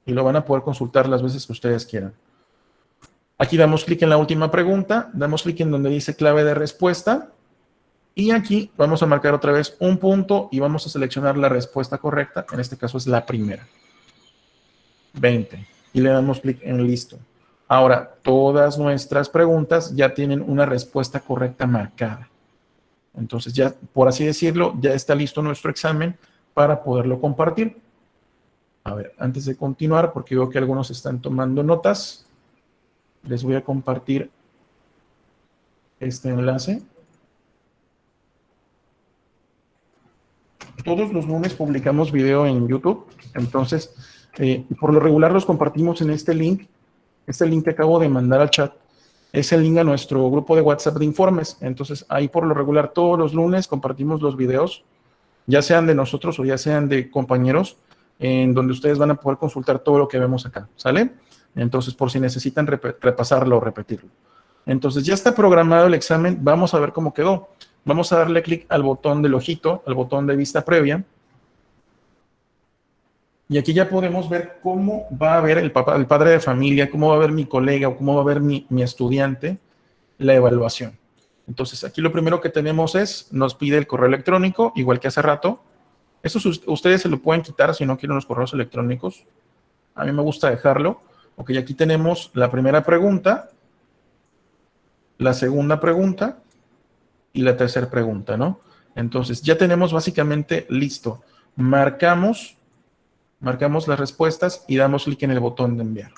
Y lo van a poder consultar las veces que ustedes quieran. Aquí damos clic en la última pregunta, damos clic en donde dice clave de respuesta Y aquí vamos a marcar otra vez un punto y vamos a seleccionar la respuesta correcta. En este caso es la primera. 20. Y le damos clic en listo. Ahora, todas nuestras preguntas ya tienen una respuesta correcta marcada. Entonces ya, por así decirlo, ya está listo nuestro examen para poderlo compartir. A ver, antes de continuar, porque veo que algunos están tomando notas, les voy a compartir este enlace. Todos los lunes publicamos video en YouTube, entonces, por lo regular los compartimos en este link que acabo de mandar al chat, es el link a nuestro grupo de WhatsApp de informes. Entonces, ahí por lo regular todos los lunes compartimos los videos, ya sean de nosotros o ya sean de compañeros, en donde ustedes van a poder consultar todo lo que vemos acá, ¿sale? Entonces, por si necesitan repasarlo o repetirlo. Entonces, ya está programado el examen, vamos a ver cómo quedó. Vamos a darle clic al botón del ojito, al botón de vista previa. Y aquí ya podemos ver cómo va a ver el padre de familia, cómo va a ver mi colega o cómo va a ver mi estudiante la evaluación. Entonces, aquí lo primero que tenemos es, nos pide el correo electrónico, igual que hace rato. Eso ustedes se lo pueden quitar si no quieren los correos electrónicos. A mí me gusta dejarlo. Ok, aquí tenemos la primera pregunta, la segunda pregunta y la tercera pregunta, ¿no? Entonces, ya tenemos básicamente listo. Marcamos las respuestas y damos clic en el botón de enviar.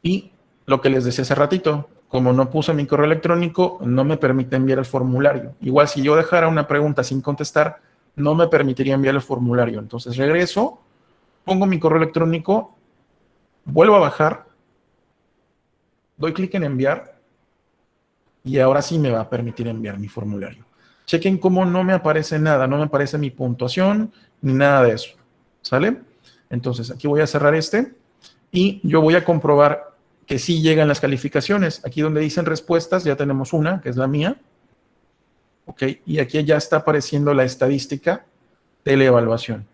Y lo que les decía hace ratito, como no puse mi correo electrónico, no me permite enviar el formulario. Igual si yo dejara una pregunta sin contestar, no me permitiría enviar el formulario. Entonces regreso, pongo mi correo electrónico, vuelvo a bajar, doy clic en enviar y ahora sí me va a permitir enviar mi formulario. Chequen cómo no me aparece nada, no me aparece mi puntuación ni nada de eso. ¿Sale? Entonces, aquí voy a cerrar y yo voy a comprobar que sí llegan las calificaciones. Aquí donde dicen respuestas, ya tenemos una, que es la mía. Ok, y aquí ya está apareciendo la estadística de la evaluación.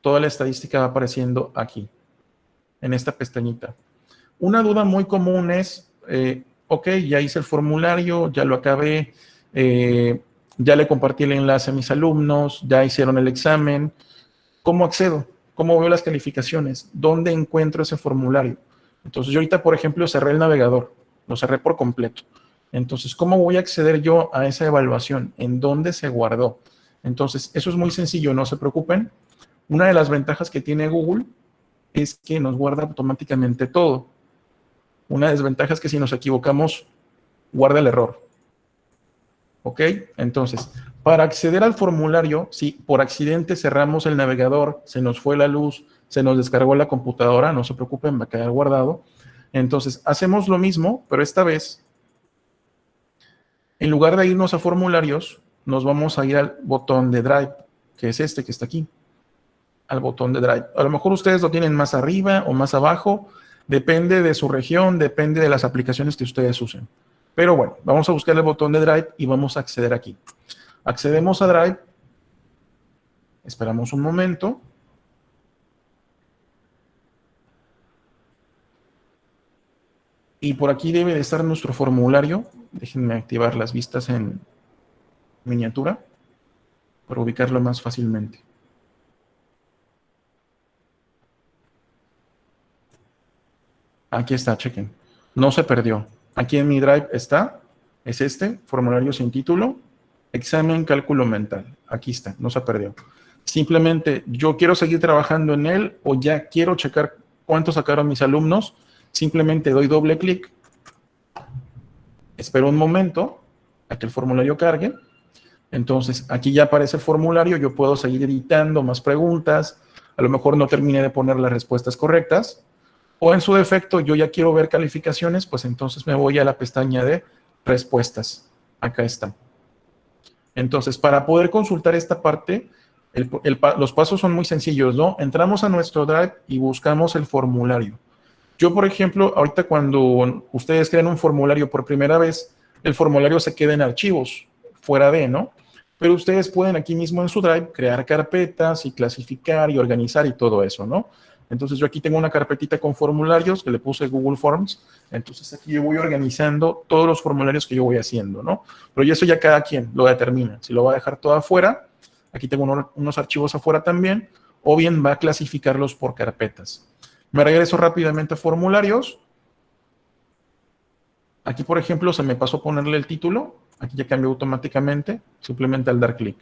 Toda la estadística va apareciendo aquí, en esta pestañita. Una duda muy común es, ok, ya hice el formulario, ya lo acabé, ya le compartí el enlace a mis alumnos, ya hicieron el examen. ¿Cómo accedo? ¿Cómo veo las calificaciones? ¿Dónde encuentro ese formulario? Entonces, yo ahorita, por ejemplo, cerré el navegador. Lo cerré por completo. Entonces, ¿cómo voy a acceder yo a esa evaluación? ¿En dónde se guardó? Entonces, eso es muy sencillo, no se preocupen. Una de las ventajas que tiene Google es que nos guarda automáticamente todo. Una desventaja es que si nos equivocamos, guarda el error. ¿Ok? Entonces, para acceder al formulario, si por accidente cerramos el navegador, se nos fue la luz, se nos descargó la computadora, no se preocupen, va a quedar guardado. Entonces, hacemos lo mismo, pero esta vez, en lugar de irnos a formularios, nos vamos a ir al botón de Drive, que es este que está aquí, al botón de Drive. A lo mejor ustedes lo tienen más arriba o más abajo, depende de su región, depende de las aplicaciones que ustedes usen. Pero bueno, vamos a buscar el botón de Drive y vamos a acceder aquí. Accedemos a Drive. Esperamos un momento. Y por aquí debe de estar nuestro formulario. Déjenme activar las vistas en miniatura para ubicarlo más fácilmente. Aquí está, chequen. No se perdió. Aquí en mi Drive está, es este, formulario sin título, examen cálculo mental. Aquí está, no se perdió. Simplemente yo quiero seguir trabajando en él o ya quiero checar cuánto sacaron mis alumnos. Simplemente doy doble clic, espero un momento a que el formulario cargue. Entonces aquí ya aparece el formulario, yo puedo seguir editando más preguntas, a lo mejor no terminé de poner las respuestas correctas. O en su defecto, yo ya quiero ver calificaciones, pues entonces me voy a la pestaña de respuestas. Acá está. Entonces, para poder consultar esta parte, los pasos son muy sencillos, ¿no? Entramos a nuestro Drive y buscamos el formulario. Yo, por ejemplo, ahorita cuando ustedes crean un formulario por primera vez, el formulario se queda en archivos, fuera de, ¿no? Pero ustedes pueden aquí mismo en su Drive crear carpetas y clasificar y organizar y todo eso, ¿no? Entonces yo aquí tengo una carpetita con formularios que le puse Google Forms. Entonces aquí yo voy organizando todos los formularios que yo voy haciendo, ¿no? Pero eso ya cada quien lo determina. Si lo va a dejar todo afuera, aquí tengo unos archivos afuera también, o bien va a clasificarlos por carpetas. Me regreso rápidamente a formularios. Aquí, por ejemplo, se me pasó ponerle el título. Aquí ya cambió automáticamente, simplemente al dar clic.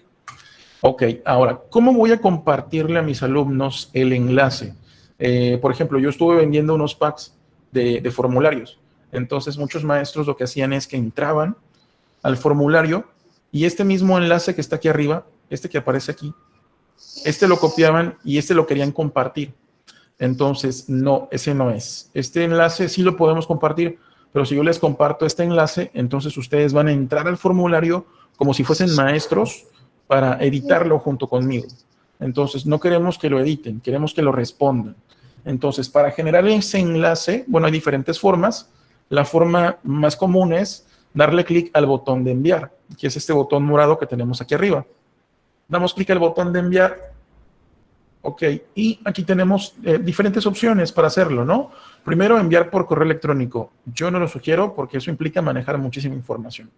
Ok, ahora, ¿cómo voy a compartirle a mis alumnos el enlace? Por ejemplo, yo estuve vendiendo unos packs de formularios. Entonces, muchos maestros lo que hacían es que entraban al formulario y este mismo enlace que está aquí arriba, este que aparece aquí, este lo copiaban y este lo querían compartir. Entonces, no, ese no es. Este enlace sí lo podemos compartir, pero si yo les comparto este enlace, entonces ustedes van a entrar al formulario como si fuesen maestros para editarlo junto conmigo. Entonces, no queremos que lo editen, queremos que lo respondan. Entonces, para generar ese enlace, bueno, hay diferentes formas. La forma más común es darle clic al botón de enviar, que es este botón morado que tenemos aquí arriba. Damos clic al botón de enviar. Ok, y aquí tenemos diferentes opciones para hacerlo, ¿no? Primero, enviar por correo electrónico. Yo no lo sugiero porque eso implica manejar muchísima información.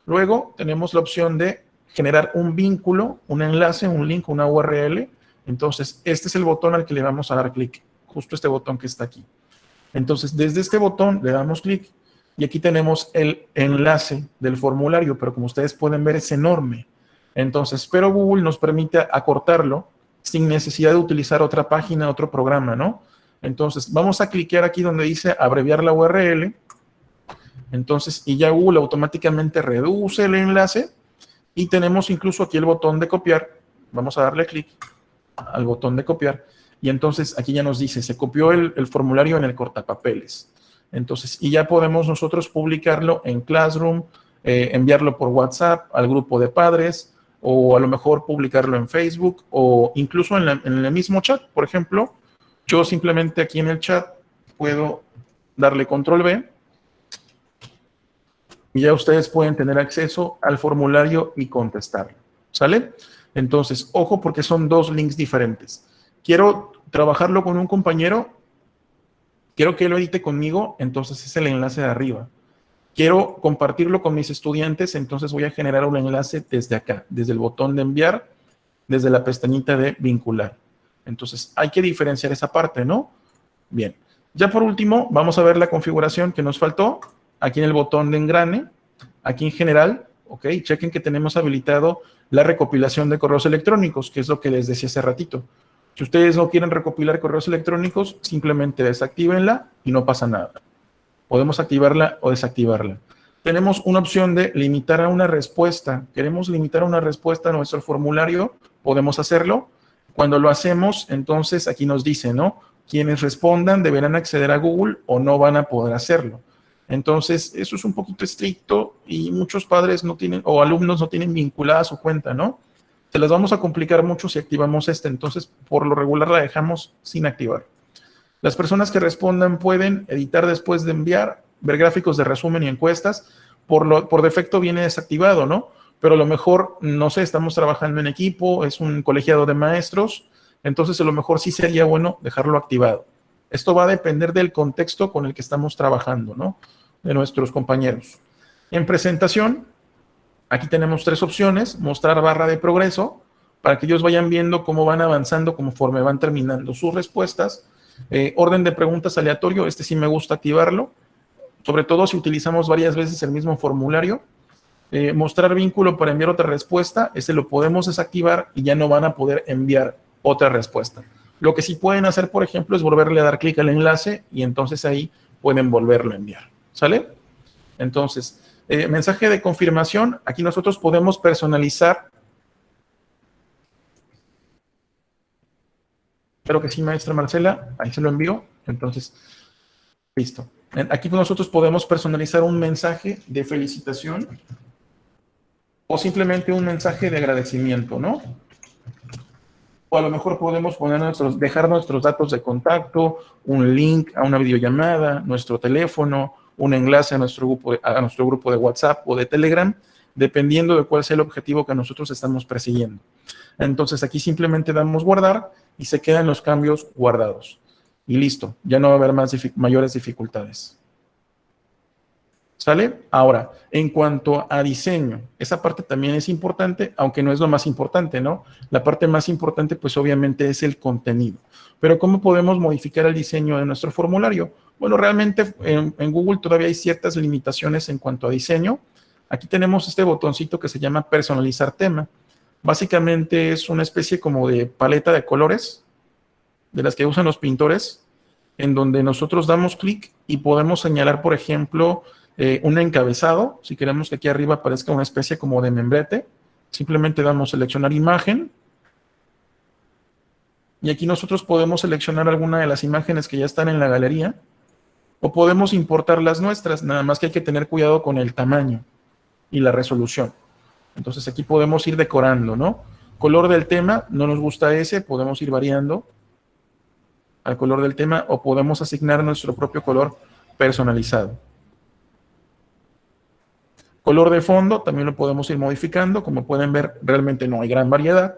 Luego, tenemos la opción de generar un vínculo, un enlace, un link, una URL. Entonces, este es el botón al que le vamos a dar clic, justo este botón que está aquí. Entonces, desde este botón le damos clic y aquí tenemos el enlace del formulario, pero como ustedes pueden ver es enorme. Entonces, pero Google nos permite acortarlo sin necesidad de utilizar otra página, otro programa, ¿no? Entonces, vamos a cliquear aquí donde dice abreviar la URL. Entonces, y ya Google automáticamente reduce el enlace y tenemos incluso aquí el botón de copiar. Vamos a darle clic al botón de copiar y entonces aquí ya nos dice, se copió el formulario en el cortapapeles. Entonces, y ya podemos nosotros publicarlo en Classroom, enviarlo por WhatsApp al grupo de padres, o a lo mejor publicarlo en Facebook o incluso en el mismo chat. Por ejemplo, yo simplemente aquí en el chat puedo darle control V y ya ustedes pueden tener acceso al formulario y contestarlo. ¿Sale? Entonces, ojo porque son dos links diferentes. Quiero trabajarlo con un compañero, quiero que lo edite conmigo, entonces es el enlace de arriba. Quiero compartirlo con mis estudiantes, entonces voy a generar un enlace desde acá, desde el botón de enviar, desde la pestañita de vincular. Entonces, hay que diferenciar esa parte, ¿no? Bien. Ya por último, vamos a ver la configuración que nos faltó. Aquí en el botón de engrane, aquí en general, ok, chequen que tenemos habilitado la recopilación de correos electrónicos, que es lo que les decía hace ratito. Si ustedes no quieren recopilar correos electrónicos, simplemente desactívenla y no pasa nada. Podemos activarla o desactivarla. Tenemos una opción de limitar a una respuesta. Queremos limitar a una respuesta a nuestro formulario, podemos hacerlo. Cuando lo hacemos, entonces aquí nos dice, ¿no? Quienes respondan deberán acceder a Google o no van a poder hacerlo. Entonces, eso es un poquito estricto y muchos padres no tienen, o alumnos no tienen vinculada su cuenta, ¿no? Se las vamos a complicar mucho si activamos entonces por lo regular la dejamos sin activar. Las personas que respondan pueden editar después de enviar, ver gráficos de resumen y encuestas. Por defecto viene desactivado, ¿no? Pero a lo mejor, no sé, estamos trabajando en equipo, es un colegiado de maestros, entonces a lo mejor sí sería bueno dejarlo activado. Esto va a depender del contexto con el que estamos trabajando, ¿no? De nuestros compañeros. En presentación, aquí tenemos tres opciones: mostrar barra de progreso, para que ellos vayan viendo cómo van avanzando conforme van terminando sus respuestas. Orden de preguntas aleatorio, este sí me gusta activarlo, sobre todo si utilizamos varias veces el mismo formulario. Mostrar vínculo para enviar otra respuesta, este lo podemos desactivar y ya no van a poder enviar otra respuesta. Lo que sí pueden hacer, por ejemplo, es volverle a dar clic al enlace y entonces ahí pueden volverlo a enviar. ¿Sale? Entonces, mensaje de confirmación, aquí nosotros podemos personalizar. Espero que sí, maestra Marcela, ahí se lo envío. Entonces, listo. Aquí nosotros podemos personalizar un mensaje de felicitación o simplemente un mensaje de agradecimiento, ¿no? O a lo mejor podemos poner dejar nuestros datos de contacto, un link a una videollamada, nuestro teléfono, un enlace a nuestro grupo de WhatsApp o de Telegram, dependiendo de cuál sea el objetivo que nosotros estamos persiguiendo. Entonces aquí simplemente damos guardar y se quedan los cambios guardados. y listo, ya no va a haber mayores dificultades. ¿Sale? Ahora, en cuanto a diseño, esa parte también es importante, aunque no es lo más importante, ¿no? La parte más importante, pues obviamente es el contenido. Pero ¿cómo podemos modificar el diseño de nuestro formulario? Bueno, realmente en Google todavía hay ciertas limitaciones en cuanto a diseño. Aquí tenemos este botoncito que se llama personalizar tema. Básicamente es una especie como de paleta de colores, de las que usan los pintores, en donde nosotros damos clic y podemos señalar, por ejemplo, un encabezado. Si queremos que aquí arriba aparezca una especie como de membrete, simplemente damos seleccionar imagen. Y aquí nosotros podemos seleccionar alguna de las imágenes que ya están en la galería, o podemos importar las nuestras, nada más que hay que tener cuidado con el tamaño y la resolución. Entonces aquí podemos ir decorando, ¿no? Color del tema, no nos gusta ese, podemos ir variando al color del tema, o podemos asignar nuestro propio color personalizado. Color de fondo también lo podemos ir modificando. Como pueden ver, realmente no hay gran variedad,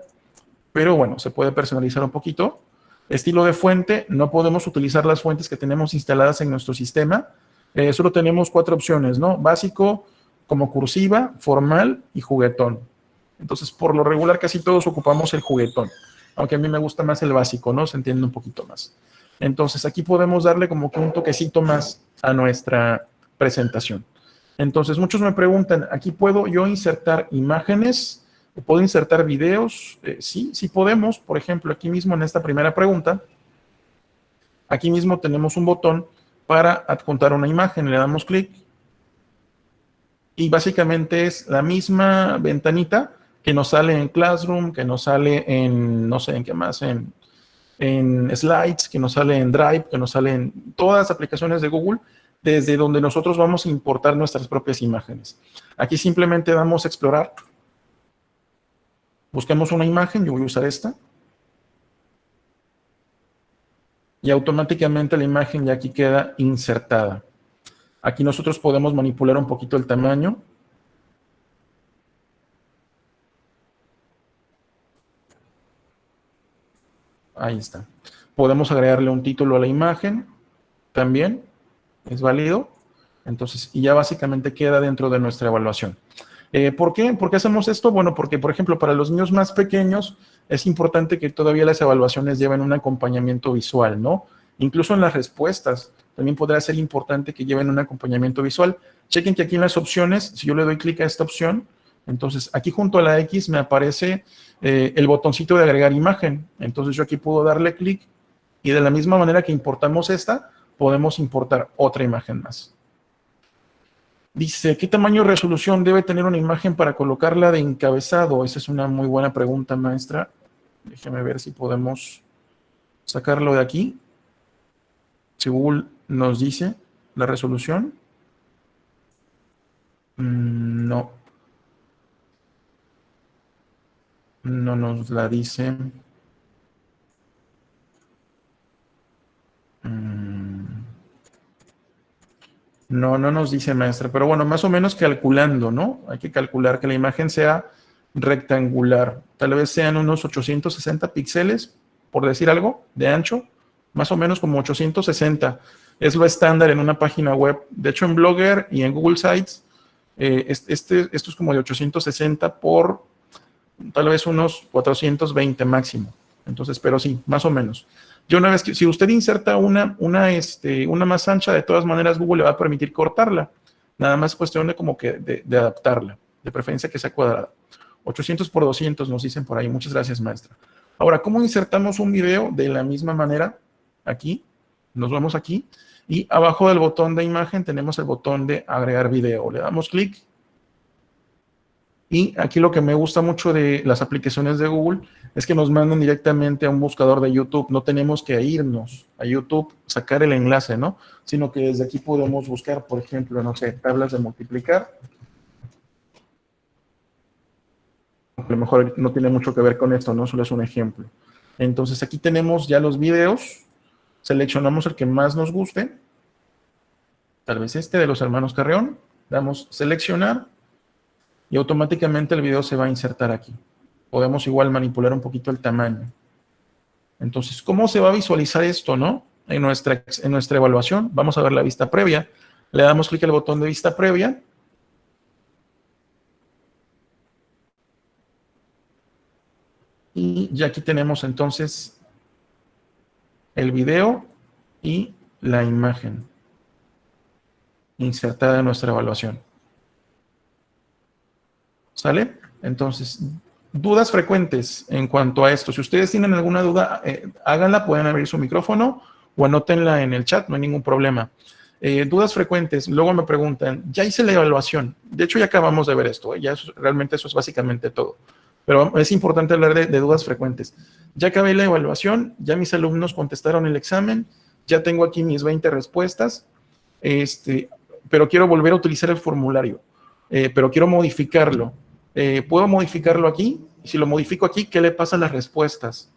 pero bueno, se puede personalizar un poquito. Estilo de fuente, no podemos utilizar las fuentes que tenemos instaladas en nuestro sistema. Solo tenemos 4 opciones, ¿no? Básico, como cursiva, formal y juguetón. Entonces, por lo regular, casi todos ocupamos el juguetón, aunque a mí me gusta más el básico, ¿no? Se entiende un poquito más. Entonces, aquí podemos darle como que un toquecito más a nuestra presentación. Entonces, muchos me preguntan, ¿aquí puedo yo insertar imágenes? ¿Puedo insertar videos? Sí, sí podemos. Por ejemplo, aquí mismo en esta primera pregunta, aquí mismo tenemos un botón para adjuntar una imagen. Le damos clic y básicamente es la misma ventanita que nos sale en Classroom, que nos sale en, no sé, en qué más, en Slides, que nos sale en Drive, que nos sale en todas las aplicaciones de Google, desde donde nosotros vamos a importar nuestras propias imágenes. Aquí simplemente damos explorar. Busquemos una imagen, yo voy a usar esta. Y automáticamente la imagen ya aquí queda insertada. Aquí nosotros podemos manipular un poquito el tamaño. Ahí está. Podemos agregarle un título a la imagen también. Es válido. Entonces, y ya básicamente queda dentro de nuestra evaluación. ¿Por qué? ¿Por qué hacemos esto? Bueno, porque, por ejemplo, para los niños más pequeños es importante que todavía las evaluaciones lleven un acompañamiento visual, ¿no? Incluso en las respuestas también podrá ser importante que lleven un acompañamiento visual. Chequen que aquí en las opciones, si yo le doy clic a esta opción, entonces aquí junto a la X me aparece el botoncito de agregar imagen. Entonces yo aquí puedo darle clic y de la misma manera que importamos esta, podemos importar otra imagen más. Dice, ¿qué tamaño y resolución debe tener una imagen para colocarla de encabezado? Esa es una muy buena pregunta, maestra. Déjeme ver si podemos sacarlo de aquí. Si Google nos dice la resolución. No. No nos la dice. No, no nos dice, maestra, pero bueno, más o menos calculando, ¿no? Hay que calcular que la imagen sea rectangular. Tal vez sean unos 860 píxeles, por decir algo, de ancho. Más o menos como 860. Es lo estándar en una página web. De hecho, en Blogger y en Google Sites, esto es como de 860 por tal vez unos 420 máximo. Entonces, pero sí, más o menos. Yo una vez que, si usted inserta una más ancha, de todas maneras Google le va a permitir cortarla. Nada más cuestión de como que de adaptarla, de preferencia que sea cuadrada. 800 por 200 nos dicen por ahí. Muchas gracias, maestra. Ahora, ¿cómo insertamos un video? De la misma manera, aquí, nos vamos aquí, y abajo del botón de imagen tenemos el botón de agregar video. Le damos clic. Y aquí lo que me gusta mucho de las aplicaciones de Google es que nos mandan directamente a un buscador de YouTube. No tenemos que irnos a YouTube, sacar el enlace, ¿no? Sino que desde aquí podemos buscar, por ejemplo, no sé, tablas de multiplicar. A lo mejor no tiene mucho que ver con esto, ¿no? Solo es un ejemplo. Entonces aquí tenemos ya los videos. Seleccionamos el que más nos guste. Tal vez este de los hermanos Carreón. Damos seleccionar. Y automáticamente el video se va a insertar aquí. Podemos igual manipular un poquito el tamaño. Entonces, ¿cómo se va a visualizar esto, no? en nuestra evaluación. Vamos a ver la vista previa. Le damos clic al botón de vista previa. Y ya aquí tenemos entonces el video y la imagen insertada en nuestra evaluación. ¿Sale? Entonces, dudas frecuentes en cuanto a esto. Si ustedes tienen alguna duda, háganla, pueden abrir su micrófono o anótenla en el chat, no hay ningún problema. Dudas frecuentes, luego me preguntan, ya hice la evaluación. De hecho, ya acabamos de ver esto, ya realmente eso es básicamente todo. Pero es importante hablar de dudas frecuentes. Ya acabé la evaluación, ya mis alumnos contestaron el examen, ya tengo aquí mis 20 respuestas, pero quiero volver a utilizar el formulario, pero quiero modificarlo. ¿Puedo modificarlo aquí? Si lo modifico aquí, ¿qué le pasa a las respuestas?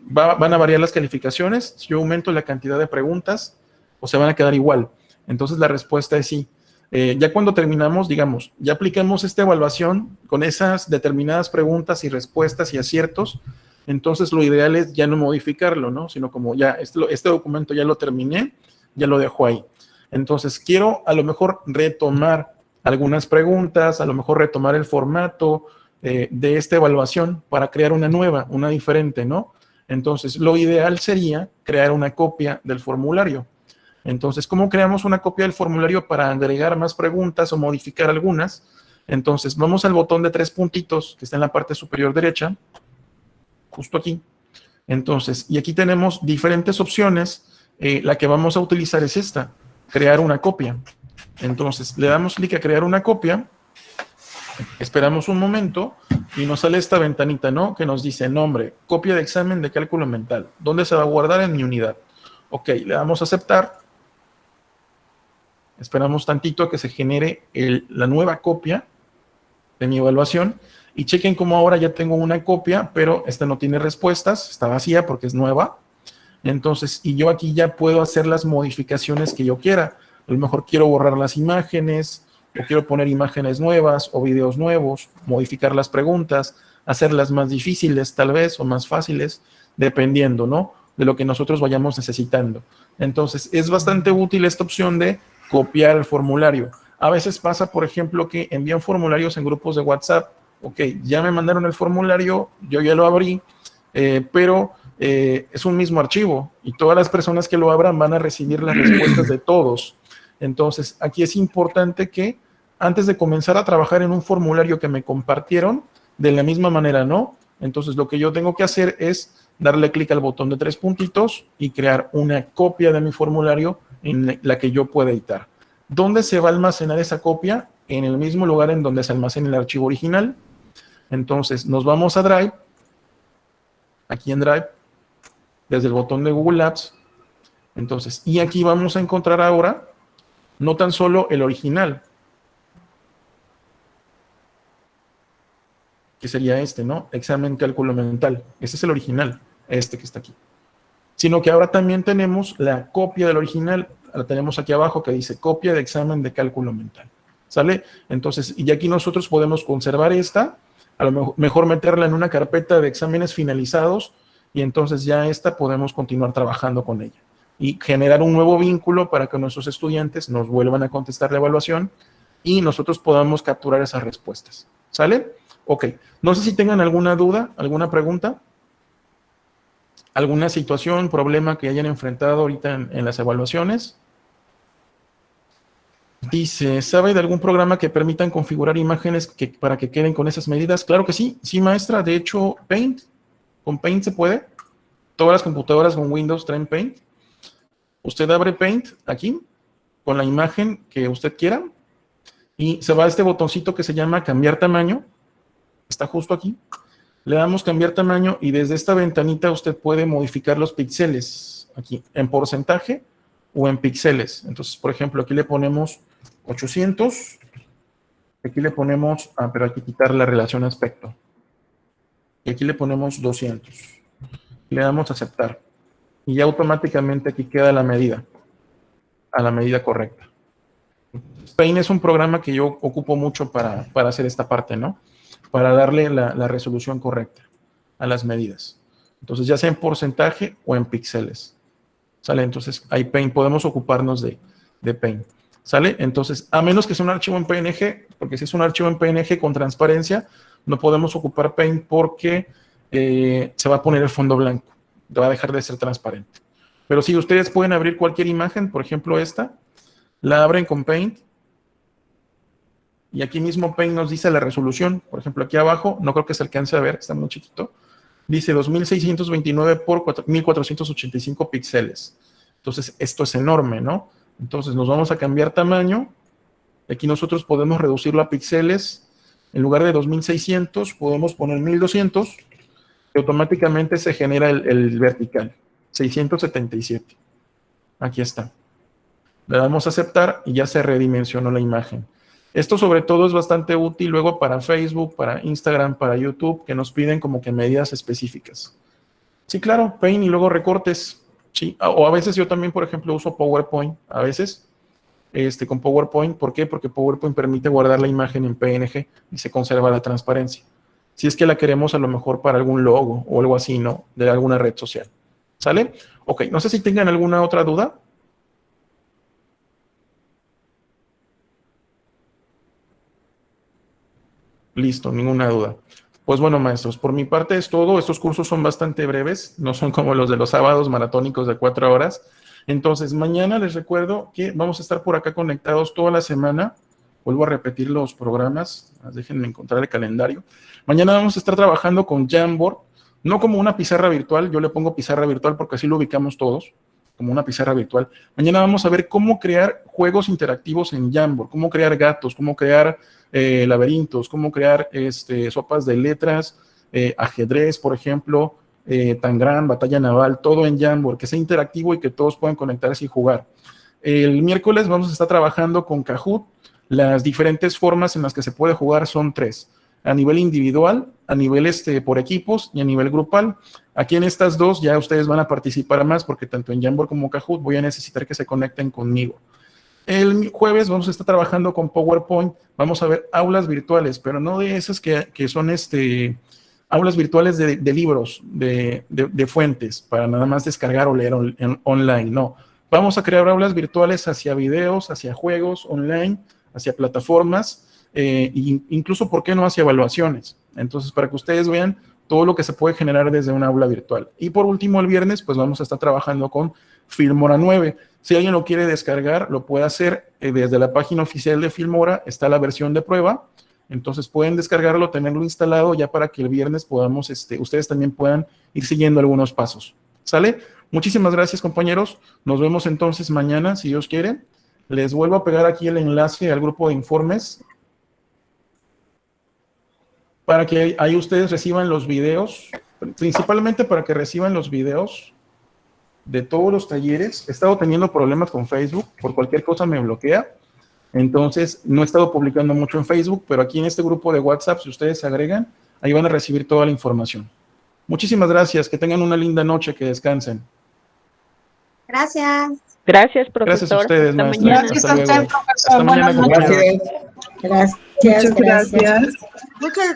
Van a variar las calificaciones. Si yo aumento la cantidad de preguntas, o se van a quedar igual. Entonces la respuesta es sí. Ya cuando terminamos, digamos, ya aplicamos esta evaluación con esas determinadas preguntas y respuestas y aciertos, entonces lo ideal es ya no modificarlo, ¿no? Sino como ya, este documento ya lo terminé, ya lo dejo ahí. Entonces quiero a lo mejor retomar algunas preguntas, a lo mejor retomar el formato de esta evaluación para crear una nueva, una diferente, ¿no? Entonces lo ideal sería crear una copia del formulario. Entonces, ¿cómo creamos una copia del formulario para agregar más preguntas o modificar algunas? Entonces, vamos al botón de 3 puntitos que está en la parte superior derecha, justo aquí. Entonces, y aquí tenemos diferentes opciones. La que vamos a utilizar es esta, crear una copia. Entonces, le damos clic a crear una copia, esperamos un momento y nos sale esta ventanita, ¿no? Que nos dice nombre, copia de examen de cálculo mental. ¿Dónde se va a guardar? En mi unidad. Ok, le damos a aceptar. Esperamos tantito a que se genere la nueva copia de mi evaluación y chequen cómo ahora ya tengo una copia, pero esta no tiene respuestas, está vacía porque es nueva. Entonces, y yo aquí ya puedo hacer las modificaciones que yo quiera. A lo mejor quiero borrar las imágenes, o quiero poner imágenes nuevas o videos nuevos, modificar las preguntas, hacerlas más difíciles tal vez o más fáciles, dependiendo, ¿no?, de lo que nosotros vayamos necesitando. Entonces, es bastante útil esta opción de copiar el formulario. A veces pasa, por ejemplo, que envían formularios en grupos de WhatsApp. Ok, ya me mandaron el formulario, yo ya lo abrí, pero es un mismo archivo y todas las personas que lo abran van a recibir las respuestas de todos. Entonces, aquí es importante que antes de comenzar a trabajar en un formulario que me compartieron, de la misma manera, ¿no? Entonces, lo que yo tengo que hacer es darle clic al botón de 3 puntitos y crear una copia de mi formulario en la que yo pueda editar. ¿Dónde se va a almacenar esa copia? En el mismo lugar en donde se almacena el archivo original. Entonces, nos vamos a Drive, aquí en Drive, desde el botón de Google Apps. Entonces, y aquí vamos a encontrar ahora no tan solo el original, que sería este, ¿no? Examen cálculo mental. Este es el original, este que está aquí. Sino que ahora también tenemos la copia del original, la tenemos aquí abajo que dice copia de examen de cálculo mental. ¿Sale? Entonces, y aquí nosotros podemos conservar esta, a lo mejor meterla en una carpeta de exámenes finalizados y entonces ya esta podemos continuar trabajando con ella y generar un nuevo vínculo para que nuestros estudiantes nos vuelvan a contestar la evaluación y nosotros podamos capturar esas respuestas. ¿Sale? Ok. No sé si tengan alguna duda, alguna pregunta, alguna situación, problema que hayan enfrentado ahorita en las evaluaciones. Dice, ¿sabe de algún programa que permitan configurar imágenes para que queden con esas medidas? Claro que sí. Sí, maestra. De hecho, Paint. Con Paint se puede. Todas las computadoras con Windows traen Paint. Usted abre Paint aquí, con la imagen que usted quiera, y se va a este botoncito que se llama cambiar tamaño. Está justo aquí. Le damos cambiar tamaño y desde esta ventanita usted puede modificar los píxeles aquí, en porcentaje o en píxeles. Entonces, por ejemplo, aquí le ponemos 800. Aquí le ponemos, pero hay que quitar la relación aspecto. Y aquí le ponemos 200. Le damos a aceptar. Y ya automáticamente aquí queda la medida, a la medida correcta. Paint es un programa que yo ocupo mucho para hacer esta parte, ¿no? Para darle la resolución correcta a las medidas. Entonces, ya sea en porcentaje o en píxeles. ¿Sale? Entonces, hay Paint, podemos ocuparnos de Paint. ¿Sale? Entonces, a menos que sea un archivo en PNG, porque si es un archivo en PNG con transparencia, no podemos ocupar Paint porque se va a poner el fondo blanco, va a dejar de ser transparente. Pero si ustedes pueden abrir cualquier imagen, por ejemplo esta, la abren con Paint, y aquí mismo Paint nos dice la resolución. Por ejemplo, aquí abajo, no creo que se alcance a ver, está muy chiquito, dice 2629 por 1485 píxeles. Entonces, esto es enorme, ¿no? Entonces, nos vamos a cambiar tamaño. Aquí nosotros podemos reducirlo a píxeles. En lugar de 2600, podemos poner 1200, y automáticamente se genera el vertical, 677. Aquí está. Le damos a aceptar y ya se redimensionó la imagen. Esto sobre todo es bastante útil luego para Facebook, para Instagram, para YouTube, que nos piden como que medidas específicas. Sí, claro, Paint y luego recortes. Sí, o a veces yo también, por ejemplo, uso PowerPoint. A veces con PowerPoint. ¿Por qué? Porque PowerPoint permite guardar la imagen en PNG y se conserva la transparencia. Si es que la queremos a lo mejor para algún logo o algo así, ¿no? De alguna red social. ¿Sale? Ok, no sé si tengan alguna otra duda. Listo, ninguna duda. Pues bueno, maestros, por mi parte es todo. Estos cursos son bastante breves, no son como los de los sábados maratónicos de 4 horas. Entonces, mañana les recuerdo que vamos a estar por acá conectados toda la semana. Vuelvo a repetir los programas, déjenme encontrar el calendario. Mañana vamos a estar trabajando con Jamboard, no como una pizarra virtual, yo le pongo pizarra virtual porque así lo ubicamos todos, como una pizarra virtual. Mañana vamos a ver cómo crear juegos interactivos en Jamboard, cómo crear gatos, cómo crear laberintos, cómo crear sopas de letras, ajedrez, por ejemplo, Tangram, batalla naval, todo en Jamboard, que sea interactivo y que todos puedan conectarse y jugar. El miércoles vamos a estar trabajando con Kahoot. Las diferentes formas en las que se puede jugar son 3. A nivel individual, a nivel por equipos y a nivel grupal. Aquí en estas dos ya ustedes van a participar más porque tanto en Jamboard como Kahoot voy a necesitar que se conecten conmigo. El jueves vamos a estar trabajando con PowerPoint. Vamos a ver aulas virtuales, pero no de esas que son aulas virtuales de libros, de fuentes, para nada más descargar o leer online. No. Vamos a crear aulas virtuales hacia videos, hacia juegos online, hacia plataformas, incluso, ¿por qué no?, hacia evaluaciones. Entonces, para que ustedes vean todo lo que se puede generar desde una aula virtual. Y por último, el viernes, pues vamos a estar trabajando con Filmora 9. Si alguien lo quiere descargar, lo puede hacer desde la página oficial de Filmora, está la versión de prueba. Entonces pueden descargarlo, tenerlo instalado ya para que el viernes podamos, ustedes también puedan ir siguiendo algunos pasos. ¿Sale? Muchísimas gracias, compañeros. Nos vemos entonces mañana, si Dios quiere. Les vuelvo a pegar aquí el enlace al grupo de informes para que ahí ustedes reciban los videos, principalmente para que reciban los videos de todos los talleres. He estado teniendo problemas con Facebook, por cualquier cosa me bloquea. Entonces, no he estado publicando mucho en Facebook, pero aquí en este grupo de WhatsApp, si ustedes se agregan, ahí van a recibir toda la información. Muchísimas gracias, que tengan una linda noche, que descansen. Gracias. Gracias, profesor. Gracias a ustedes, Hasta maestras. mañana. Gracias Hasta a usted, luego. profesor. Hasta mañana, Buenas noches. compañeros. Gracias. Muchas gracias. Muchas gracias.